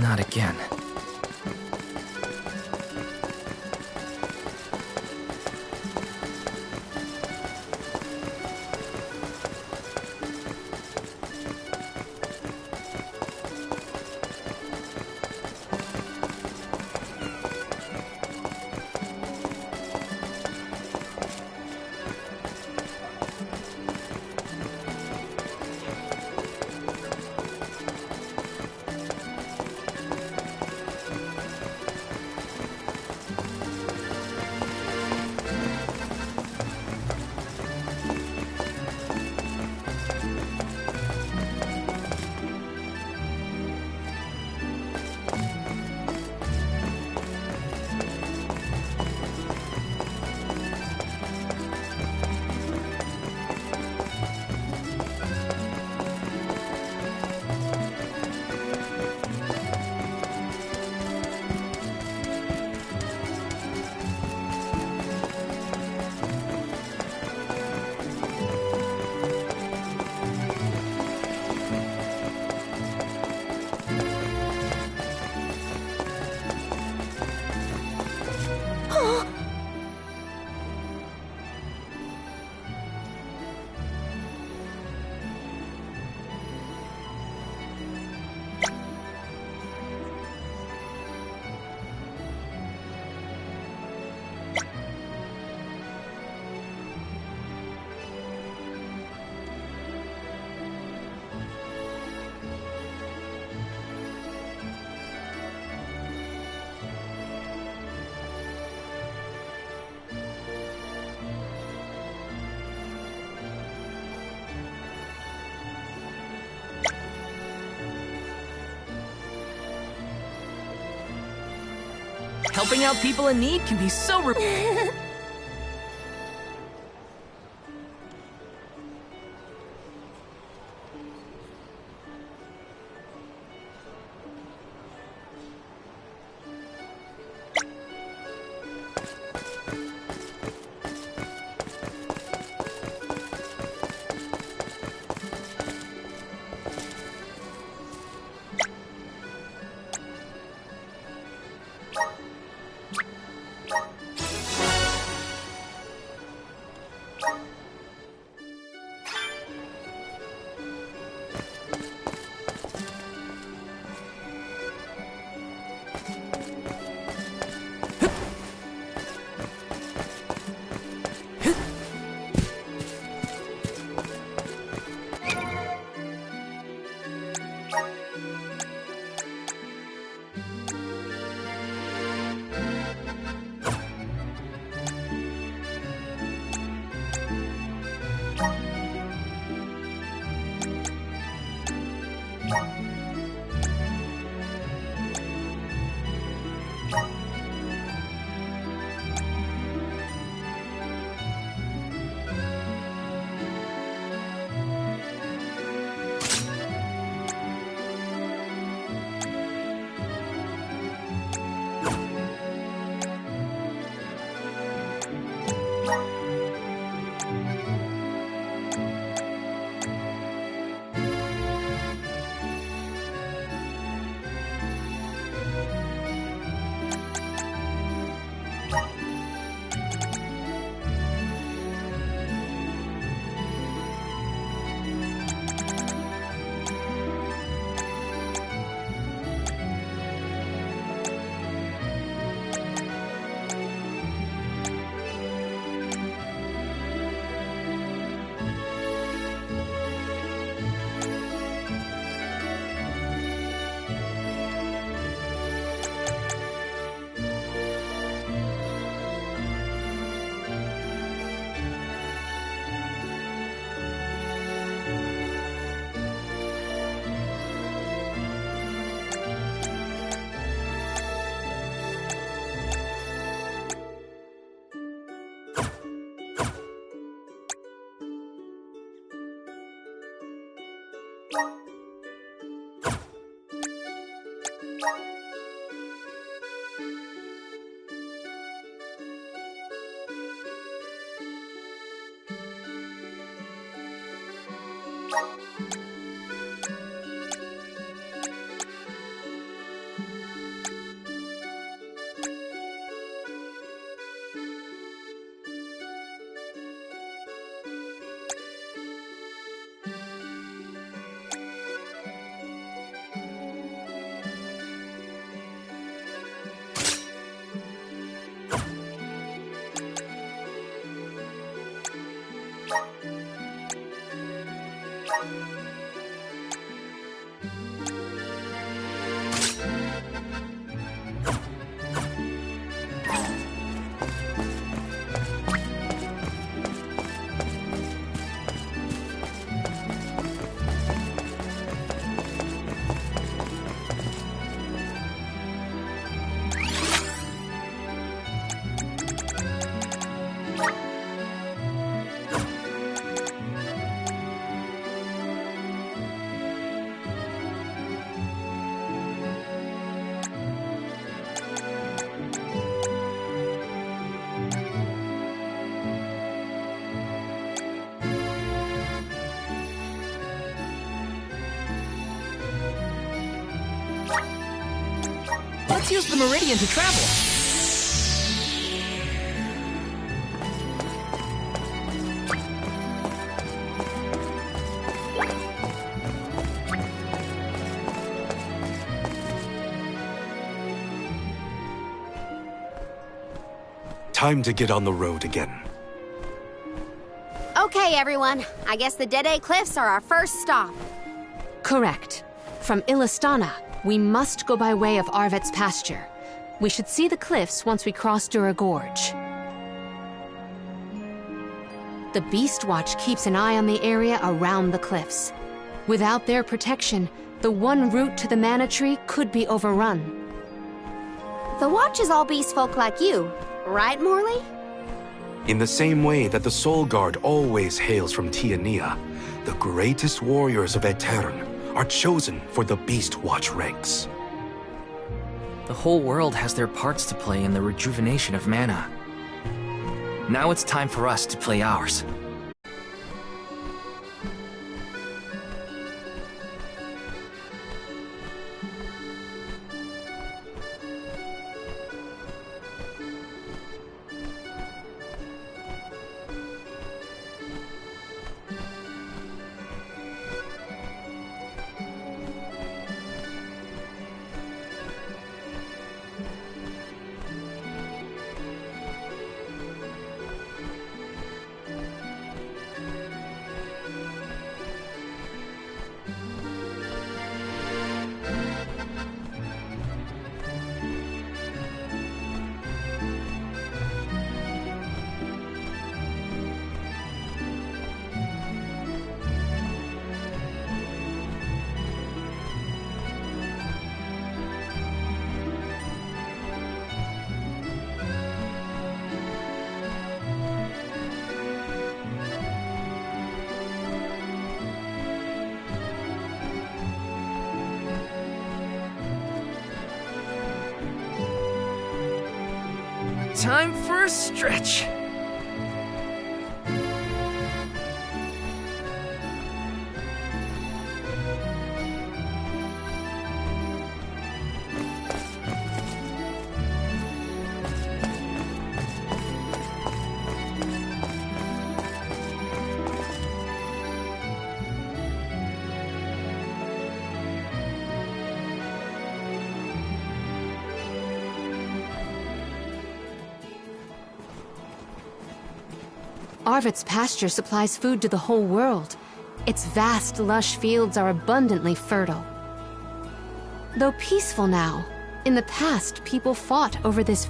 Not again.
Helping out people in need can be so Let's use the Meridian to travel.
Time to get on the road again.
Okay, everyone. I guess the Dede Cliffs are our first stop.
Correct. From Illistana, we must go by way of Arvet's pasture. We should see the cliffs once we cross Dura Gorge. The Beast Watch keeps an eye on the area around the cliffs. Without their protection, the one route to the Mana Tree could be overrun.
The Watch is all beast folk like you, right, Morley?
In the same way that the Soul Guard always hails from Tiania, the greatest warriors of Aetern are chosen for the Beast Watch ranks.
The whole world has their parts to play in the rejuvenation of mana. Now it's time for us to play ours. Time for a stretch.
Arvid's pasture supplies food to the whole world. Its vast, lush fields are abundantly fertile. Though peaceful now, in the past people fought over this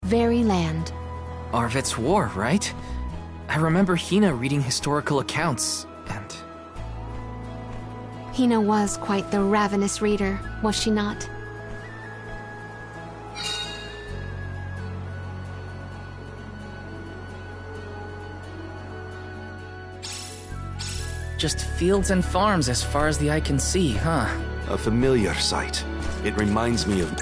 very land.
Arvit's war, right? I remember Hina reading historical accounts, and...
Hina was quite the ravenous reader, was she not?
Just fields and farms as far as the eye can see, huh?
A familiar sight. It reminds me of...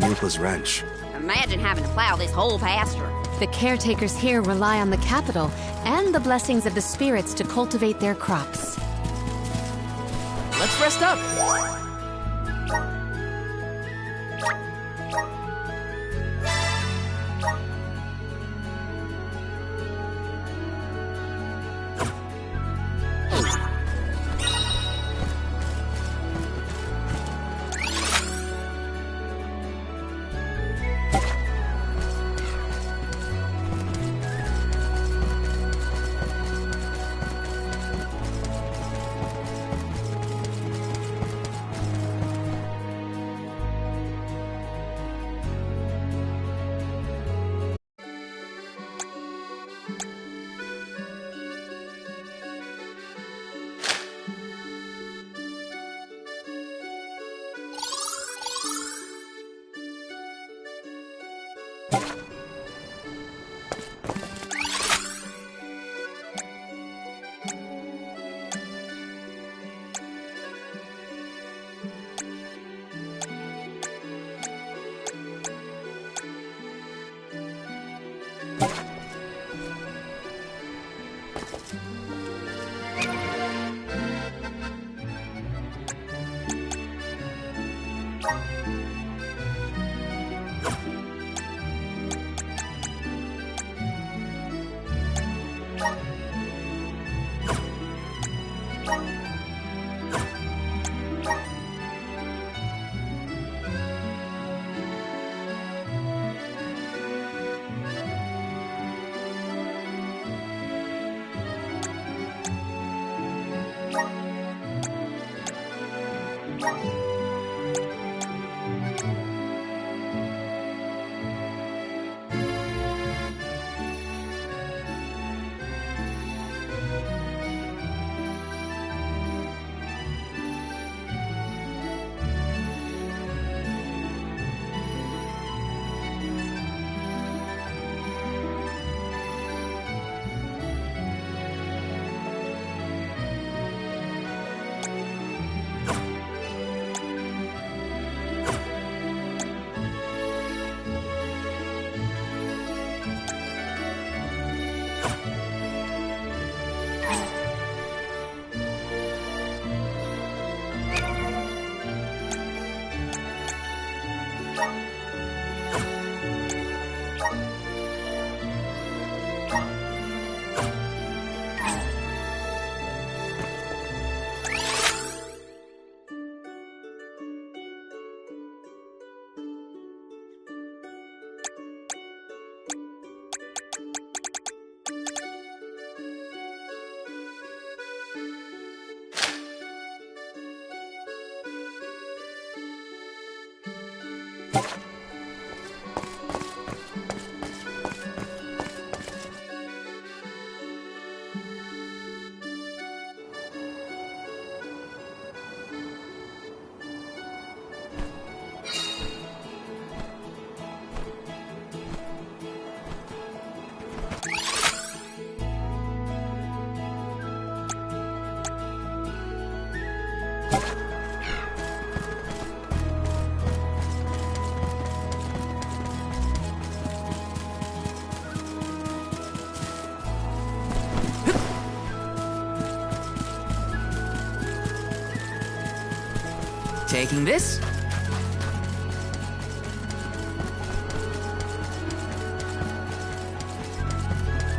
Newpa's ranch.
Imagine having to plow this whole pasture.
The caretakers here rely on the capital and the blessings of the spirits to cultivate their crops.
Let's rest up. Taking this.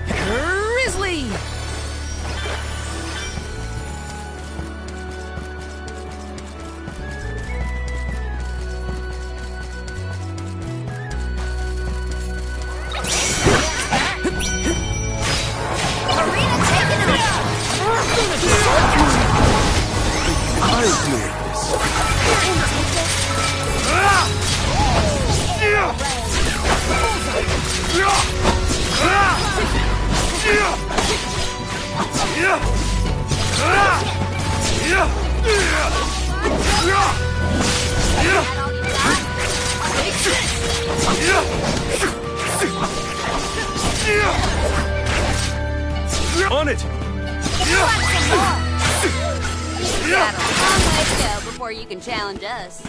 Grizzly!
On it!
You got a long way to go before you can challenge us.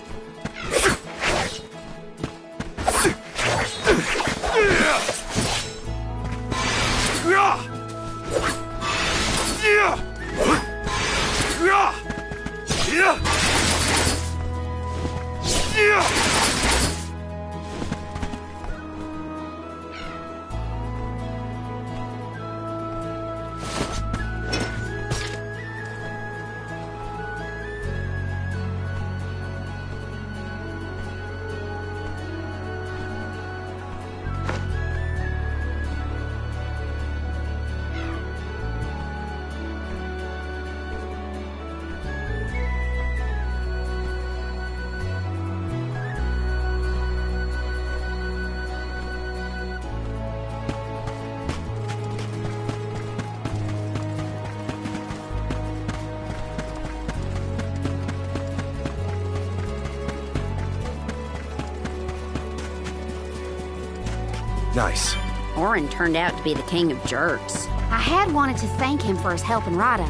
Nice.
Orin turned out to be the king of jerks. I had wanted to thank him for his help in Rada,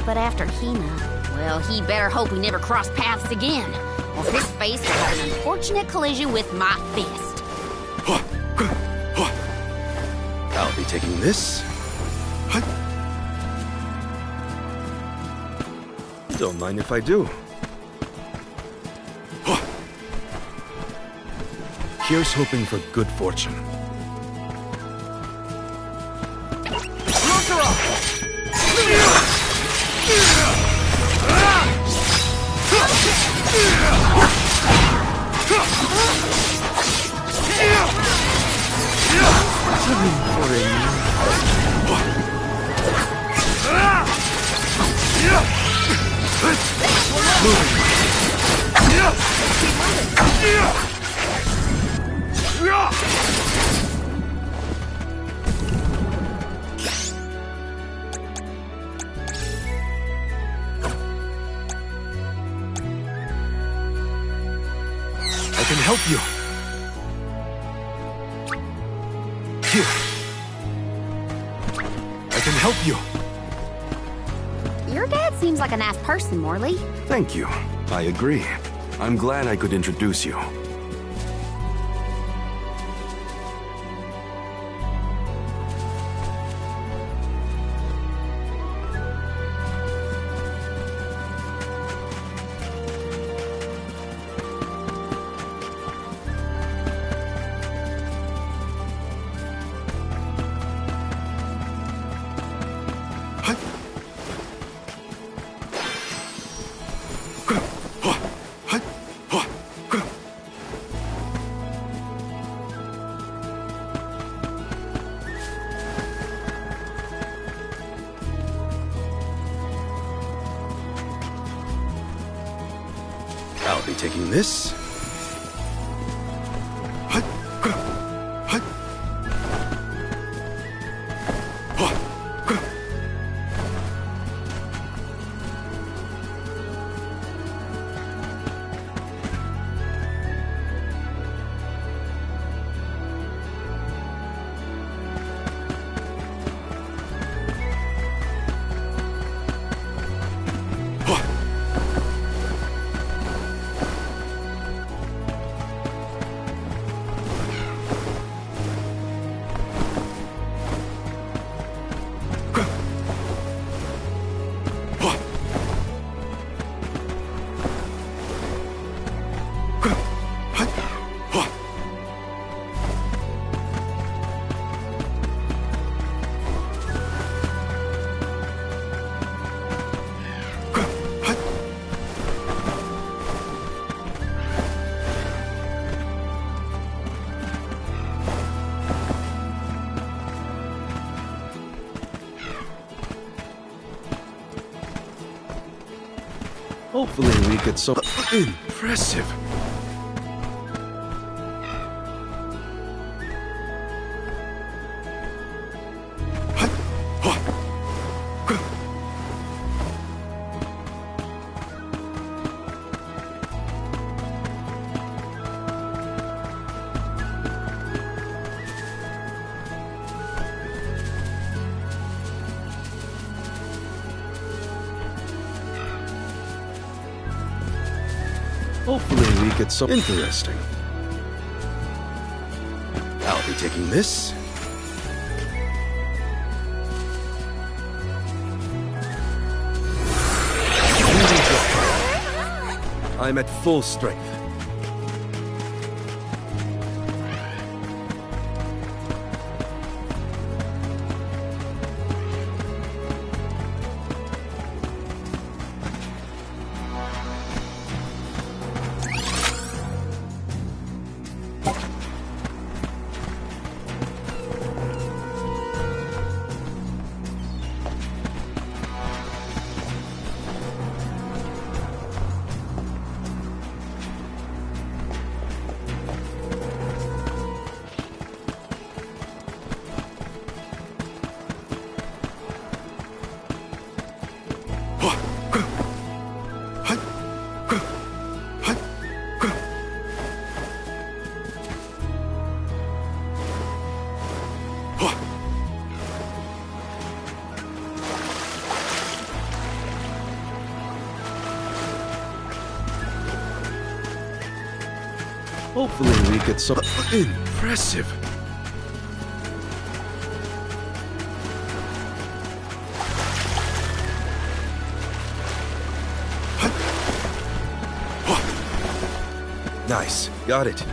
but after Hina, well, he better hope we never cross paths again, or his face will have an unfortunate collision with my fist.
I'll be taking this. Don't mind if I do. Here's hoping for good fortune. I can help you. Here. I can help you.
Your dad seems like a nice person, Morley.
Thank you. I agree. I'm glad I could introduce you. I'll be taking this.
Hopefully we could so...
Impressive.
Hopefully we get some... Interesting. I'll be taking this. I'm at full strength. Hopefully we get some...
Impressive.
Nice. Got it.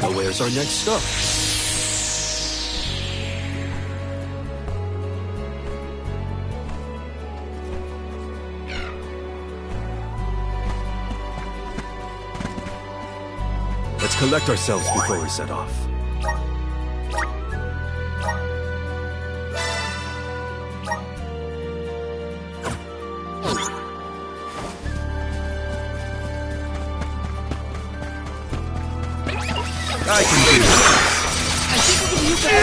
Now where's our next stop? Let's collect ourselves before we set off. I can do this.
I think we can use that.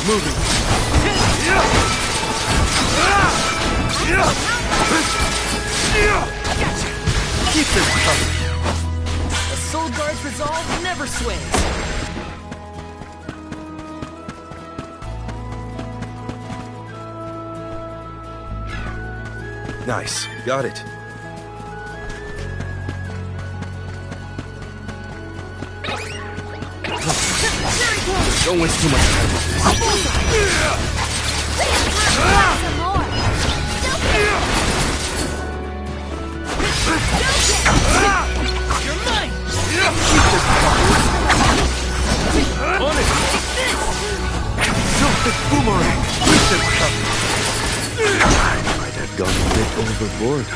Moving. Keep them coming.
A Soul Guard's resolve never swings.
Nice. Got it. Don't waste too much time with
You're mine.
On it. Silk boomerang. Keep them coming. I might have gone a bit overboard.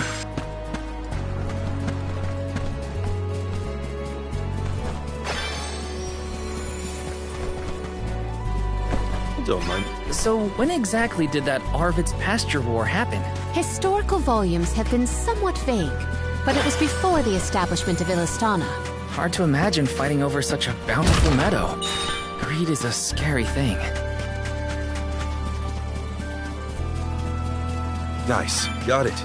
Don't mind.
So when exactly did that Arvid's pasture war happen?
Historical volumes have been somewhat vague, but it was before the establishment of Illistana.
Hard to imagine fighting over such a bountiful meadow. Greed is a scary thing.
Nice. Got it.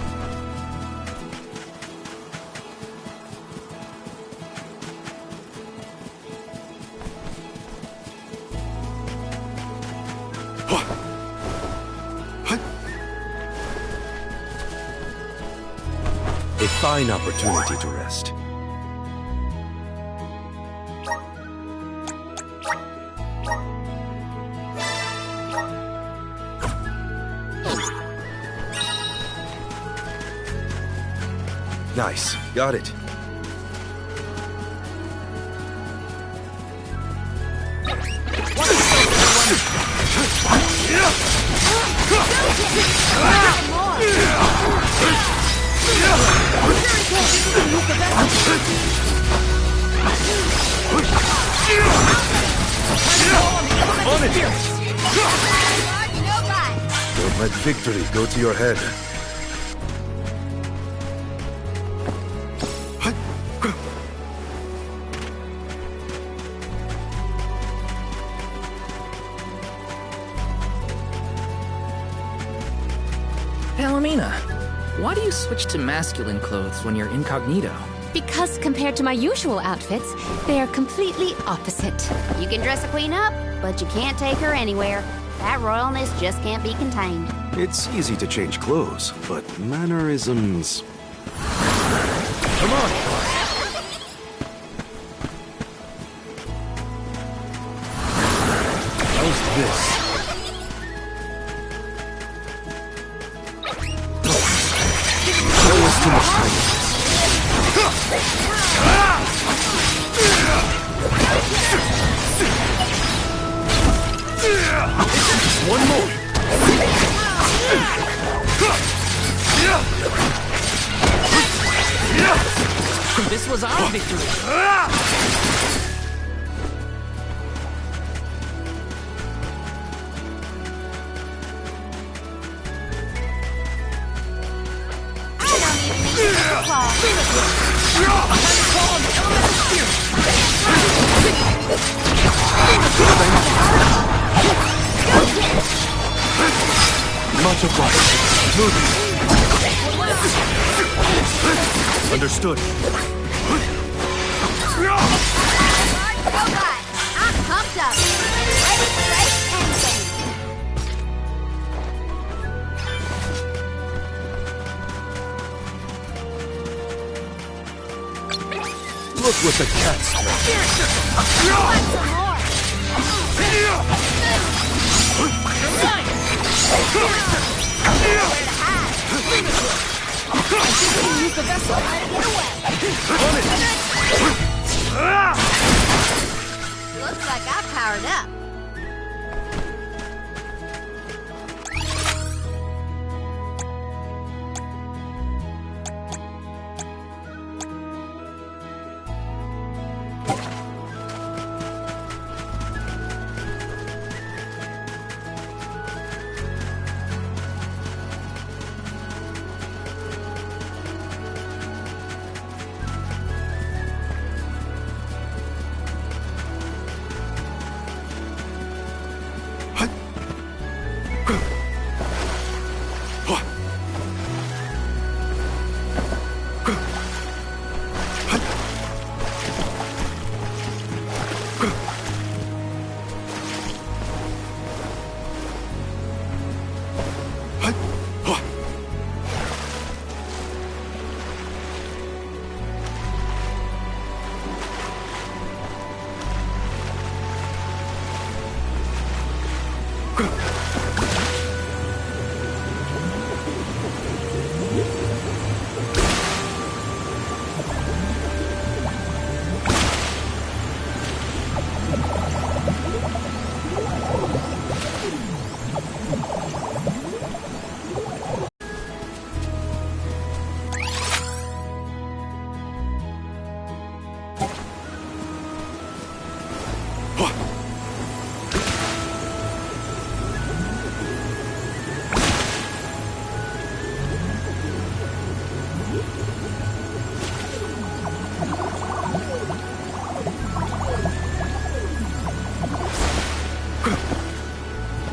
A fine opportunity to rest. Nice. Got it. On it! Don't let victory go to your head.
Palomina, why do you switch to masculine clothes when you're incognito?
Because compared to my usual outfits, they are completely opposite.
You can dress a queen up, but you can't take her anywhere. That royalness just can't be contained.
It's easy to change clothes, but mannerisms... Come on! How's this? That was too much kindness. One more.
This was our victory.
Much obliged. Moving. Understood.
I'm pumped up. Ready to face anything.
Look what the cat's done.
Want some more?
Use the vessel.
Looks like I powered up.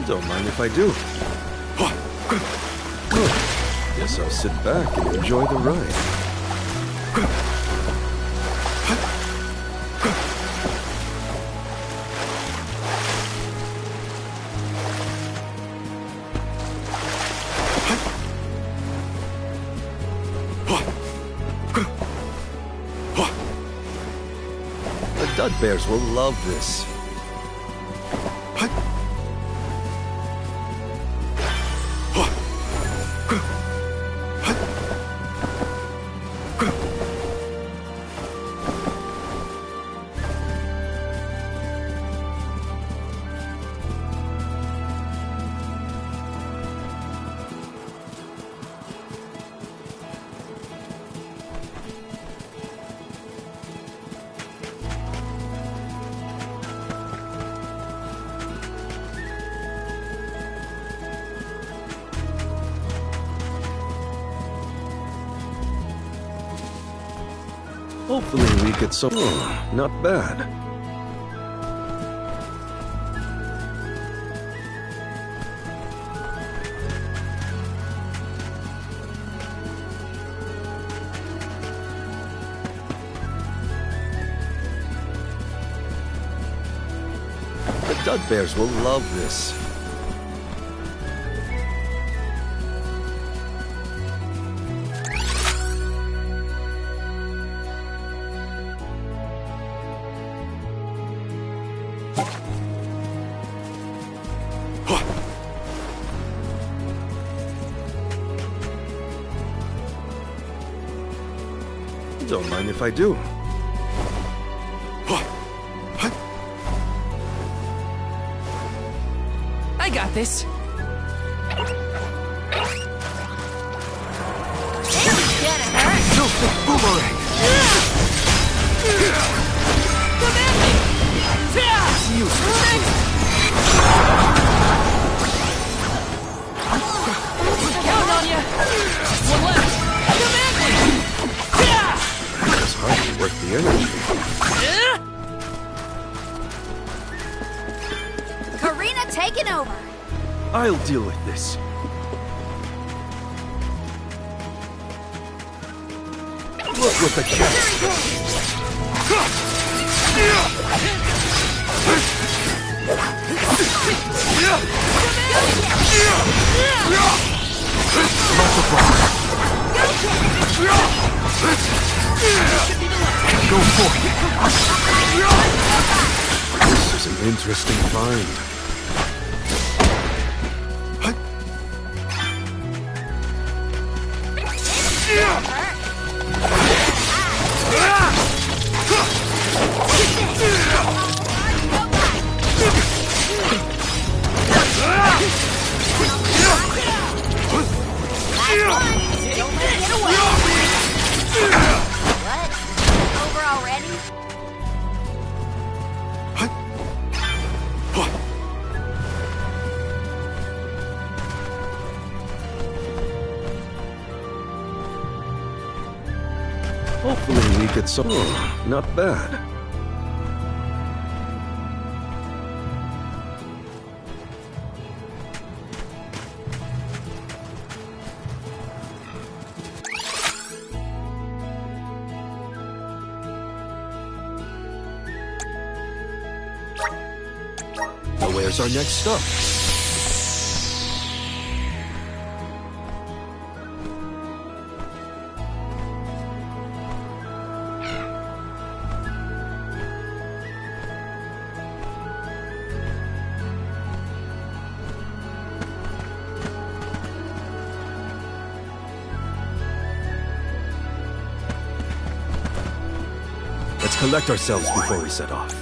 Don't mind if I do. Oh, guess I'll sit back and enjoy the ride. The Dudbears will love this. Hopefully we could not bad. The Dud Bears will love this. Don't mind if I do.
I got this.
Joseph Boomerang!
Come at me!
It's useless.
Count on ya! Just one left! Come at me!
It's hardly worth the energy.
Karina taking over.
I'll deal with this. Look with the chest. Go for it. This is an interesting find.
Over already?
Hopefully we could not bad. Now where's our next stop? Let's collect ourselves before we set off.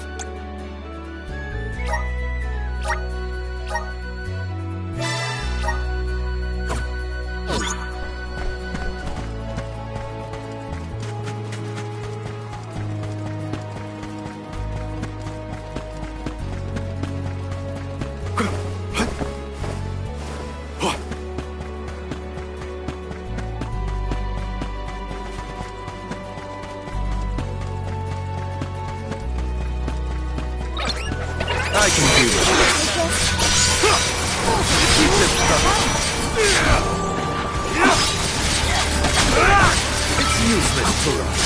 I can do this. Keep this coming. It's useless to us.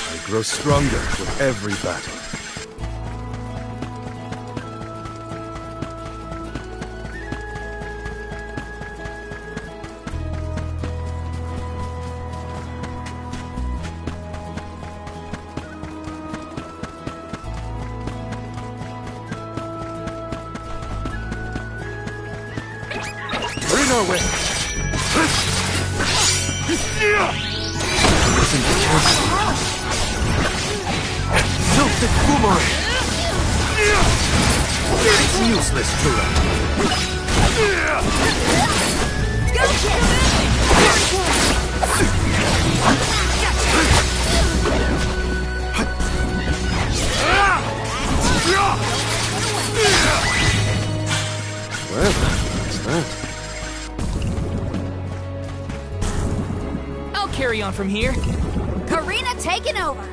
I grow stronger with every battle. Bring our way. Listen to carefully. Joseph Boomerang. It's useless to run. Well,
on from here.
Karina taking over.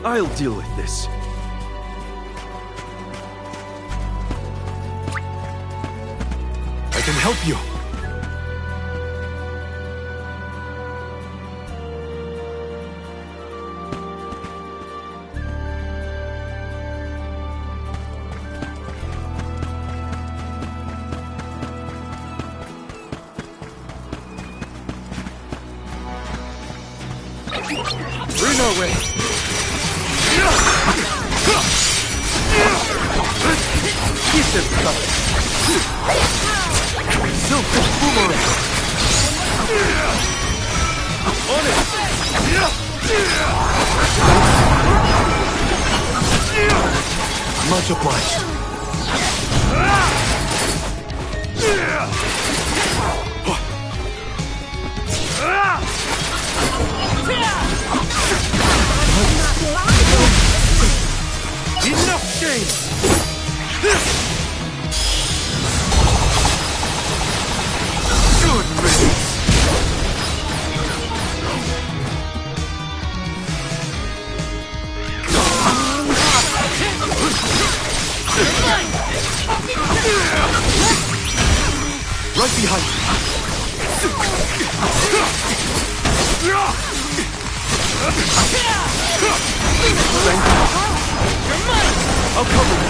I'll deal with this.
I can help you.
Reno Ray! Keep them coming! Silk Boomerang! On it! Much obliged. Enough games! Good riddance! Right behind you! Thank you. I'll cover you.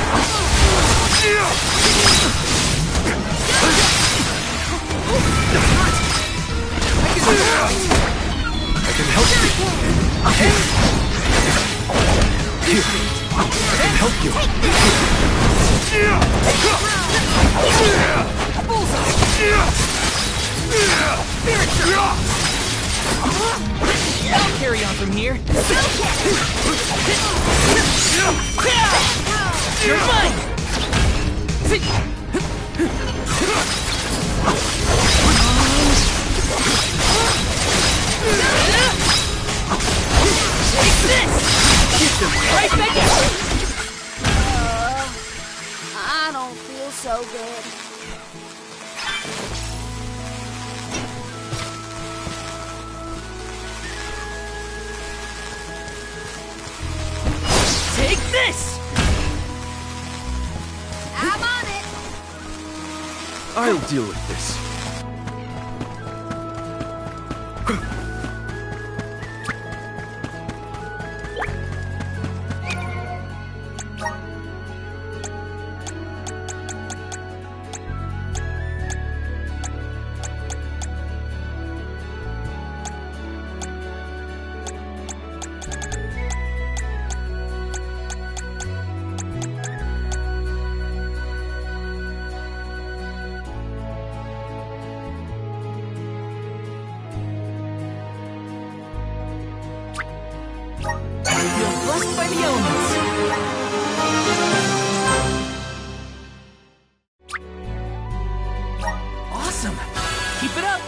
I can help you. Here. I can help you.
I'll carry on from here. You're mine! Take this! Right back at you!
I don't feel so good.
Take this!
I'm on it.
I'll deal with this.
Blessed by the elements. Awesome. Keep it up.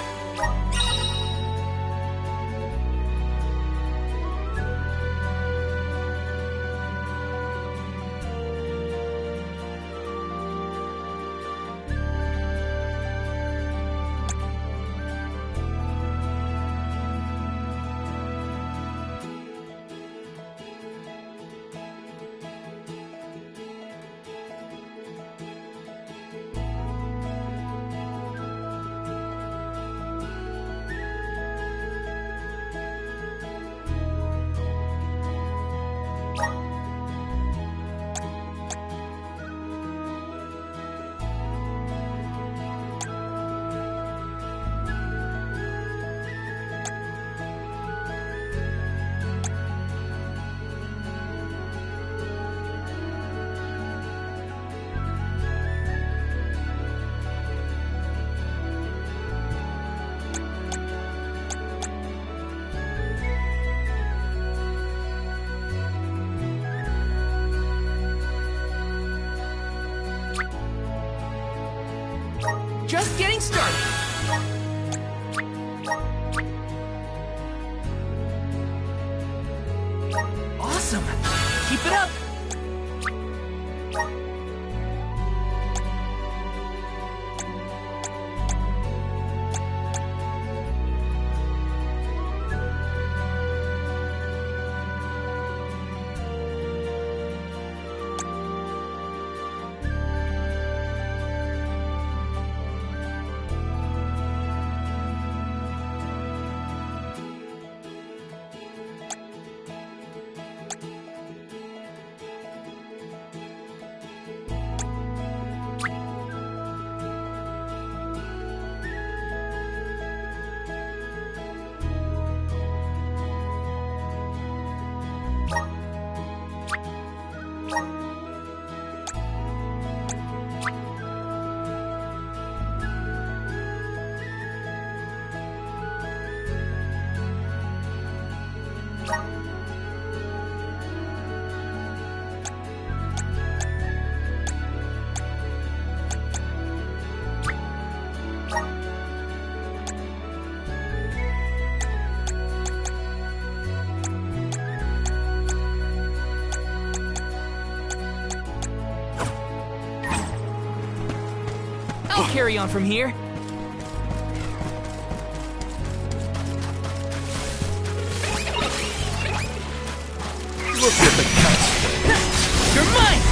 Just getting started. Awesome. Keep it up.
carry on from here.
Look at the cuts.
You're mine!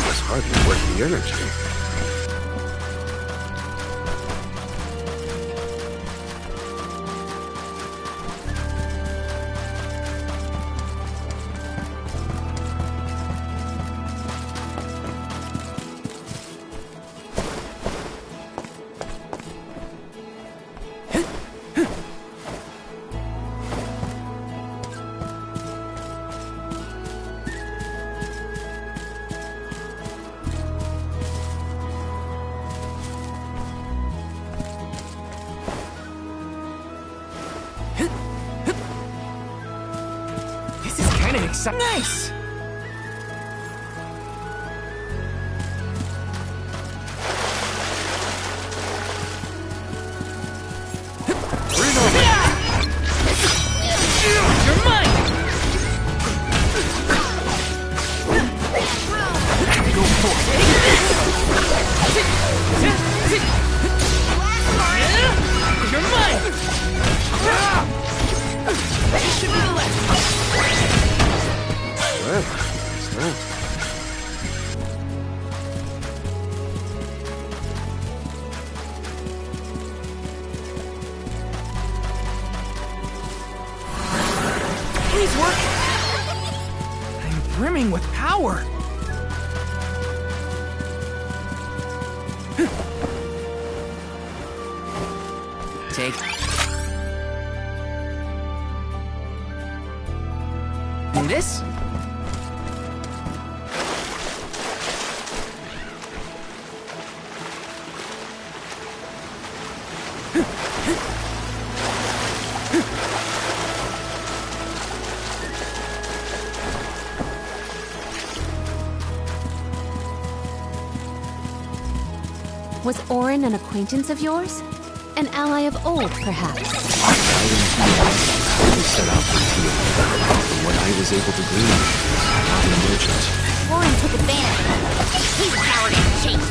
It's hardly worth the energy.
Nice! You're mine! Go for it! You're mine! This should be the last! Please work! I'm brimming with power!
Take...
this?
Was Orin an acquaintance of yours? An ally of old, perhaps?
I set out for healing. From what I was able to glean, not an merchant.
Orin took advantage of it. He's a coward and cheat.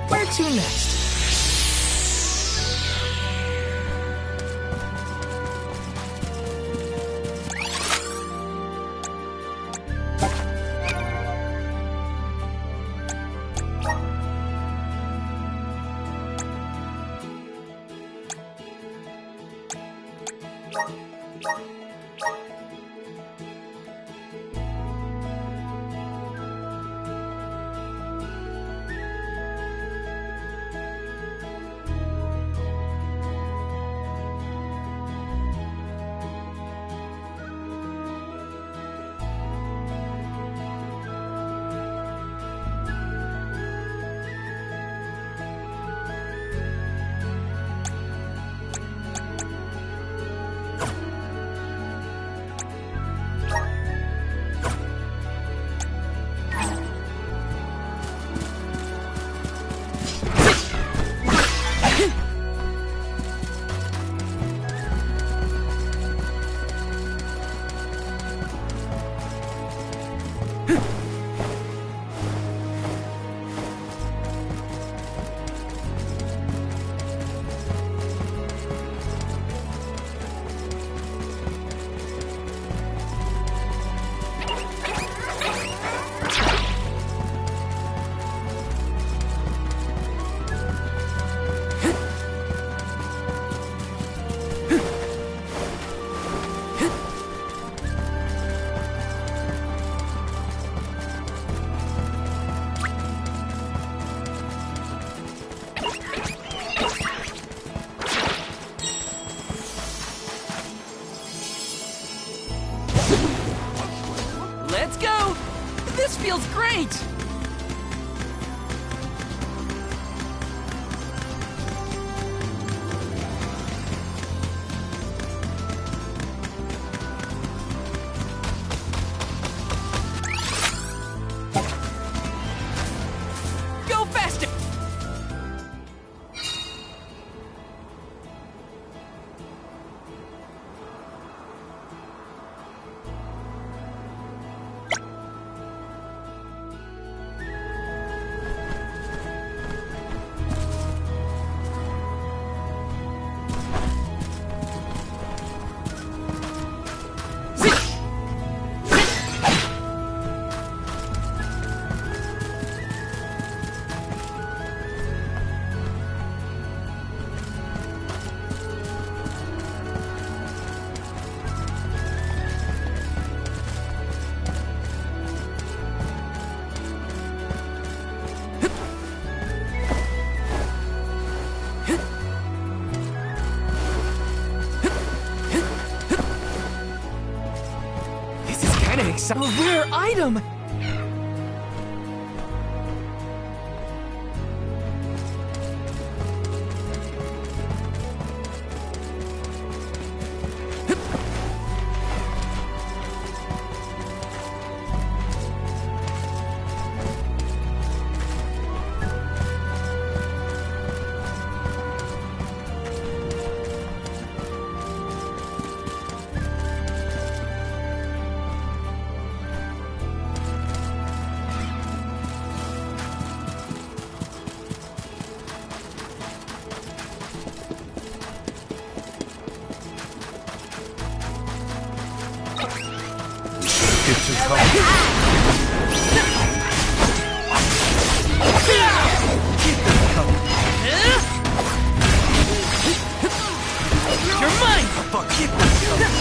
Where to next? A rare item!
You're mine!
Fuck, keep this coming.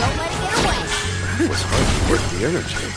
Don't let it get away.
It was hardly worth the energy.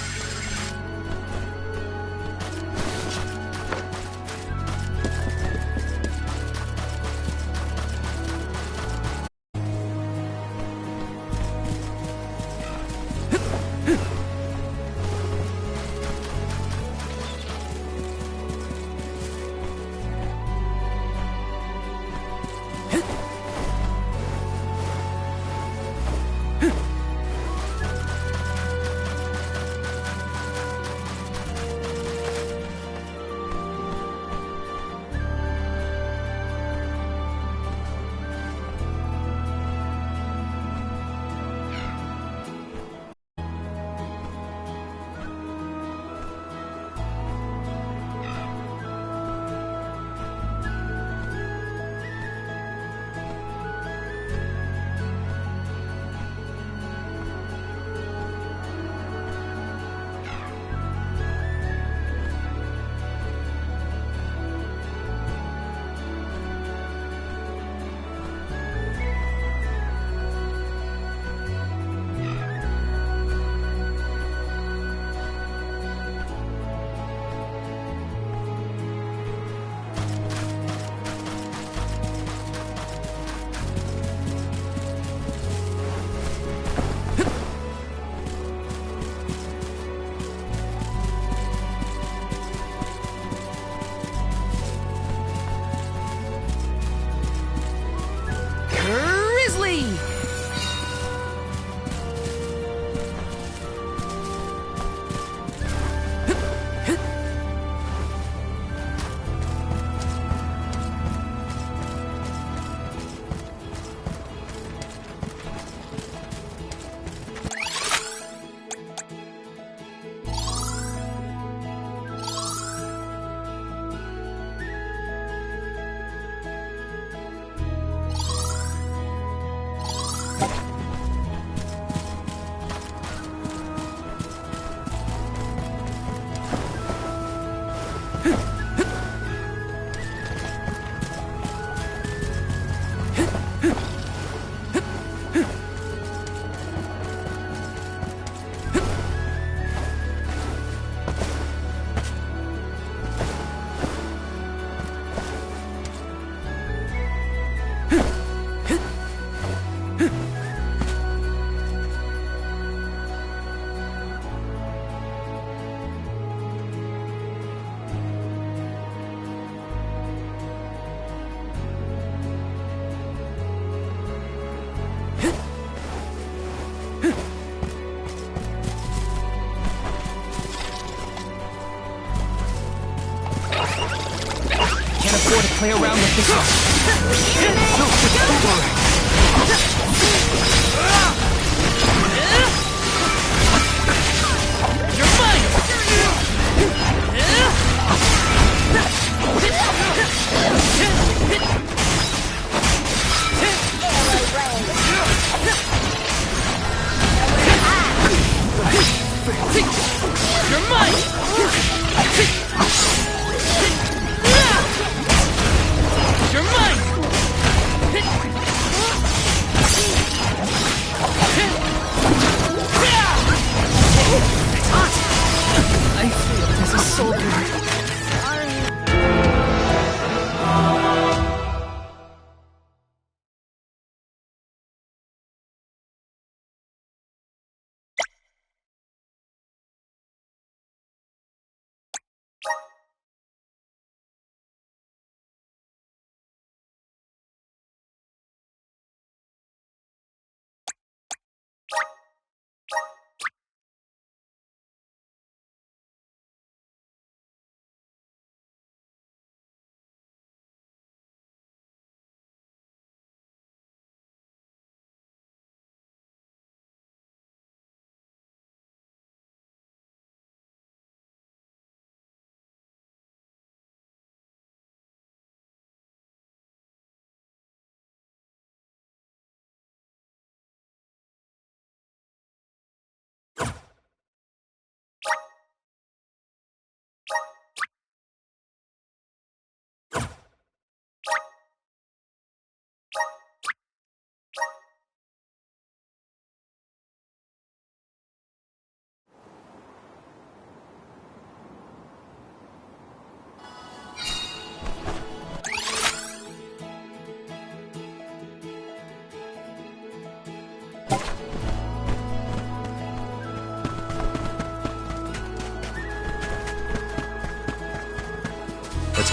Play around with this one. You're mine! You're mine! You're mine!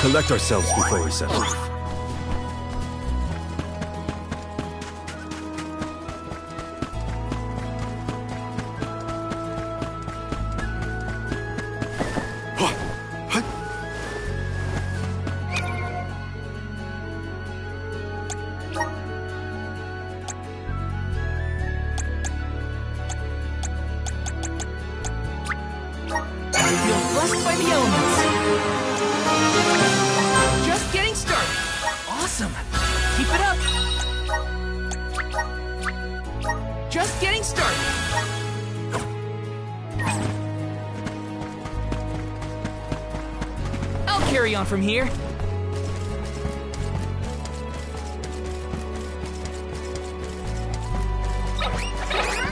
collect ourselves before we set off.
Blessed by the elements. Just getting started. Awesome. Keep it up. Just getting started. I'll carry on from here.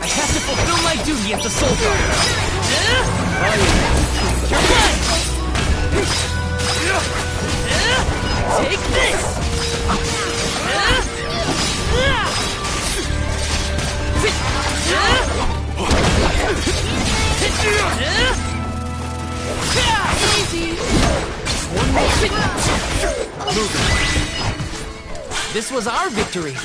I have to fulfill my duty as the Soul Guard. You're mine! Take this! Easy! This was our victory.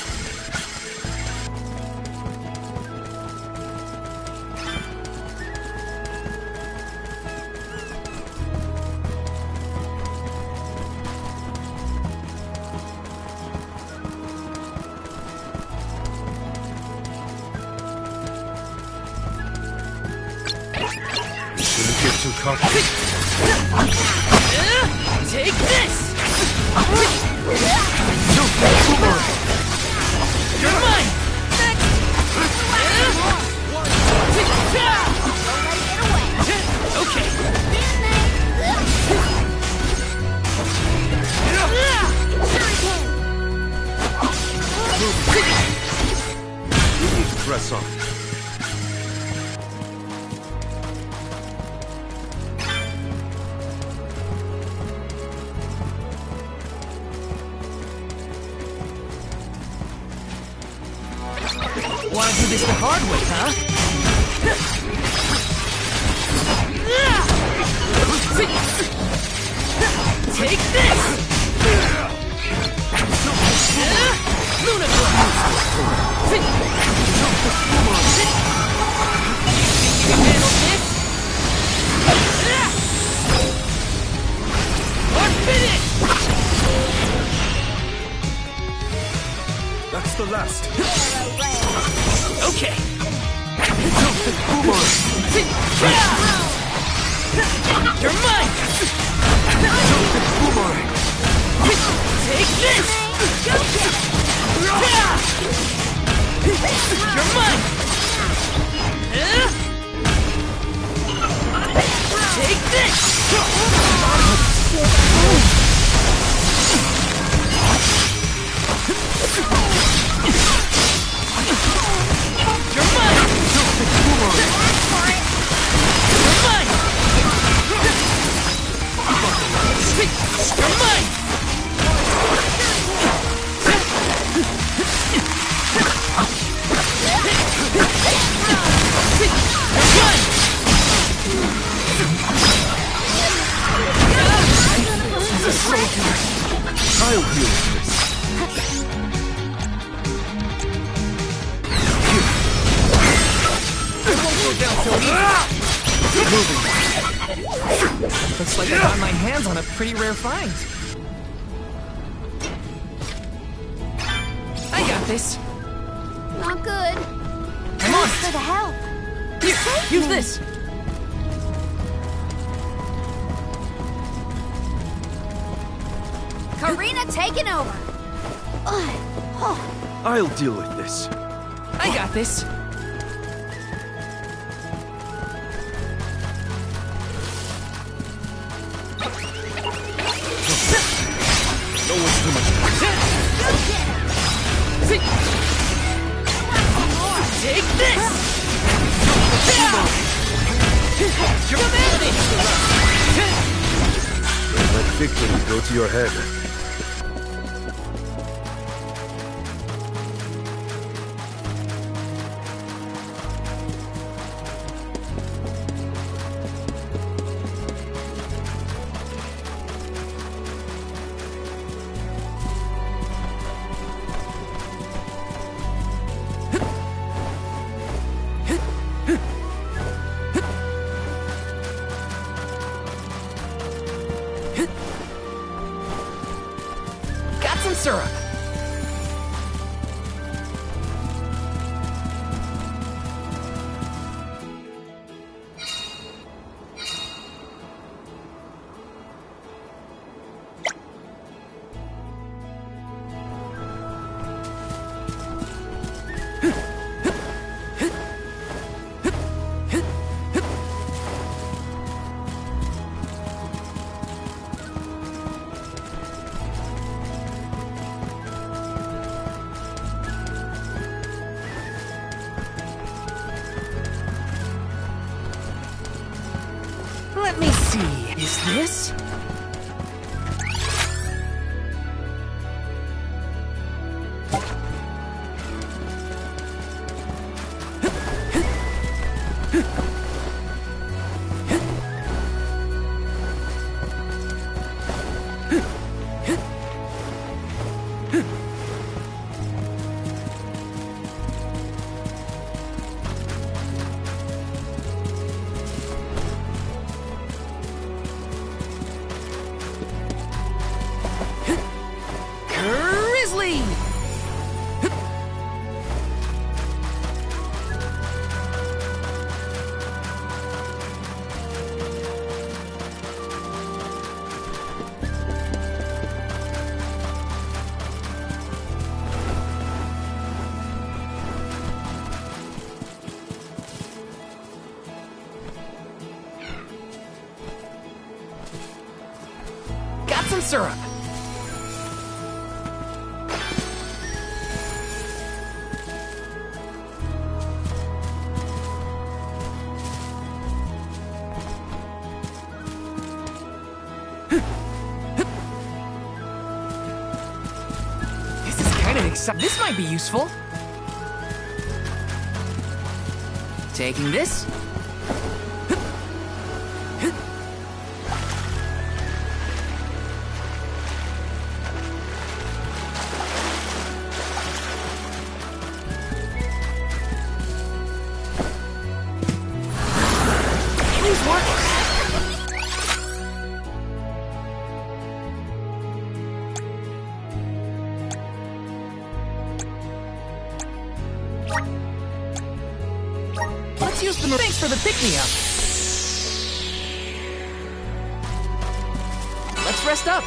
Shouldn't get too cocky.
Take this! You're mine! Okay.
We need to press on.
Wanna do this the hard way, huh? Take this! Luna Think you can handle this? Or finish!
That's the last.
Okay. You're mine. Take this. You're mine. Take this. You're mine! You're mine! You're mine!
He's a soldier. I'll deal with this.
Looks like I got my hands on a pretty rare find. I got this.
Not good.
Come on.
Thanks for the help.
Here, use this.
Karina taking over.
I'll deal with this.
I got this.
No one's too much.
Take this! You're commanding!
Let victory go to your head.
syrup! Let me see. Is this? Grizzly! Got some syrup. This is kind of exciting. This might be useful. Taking this. Please work. Let's use the thanks for the pick-me-up. Let's rest up.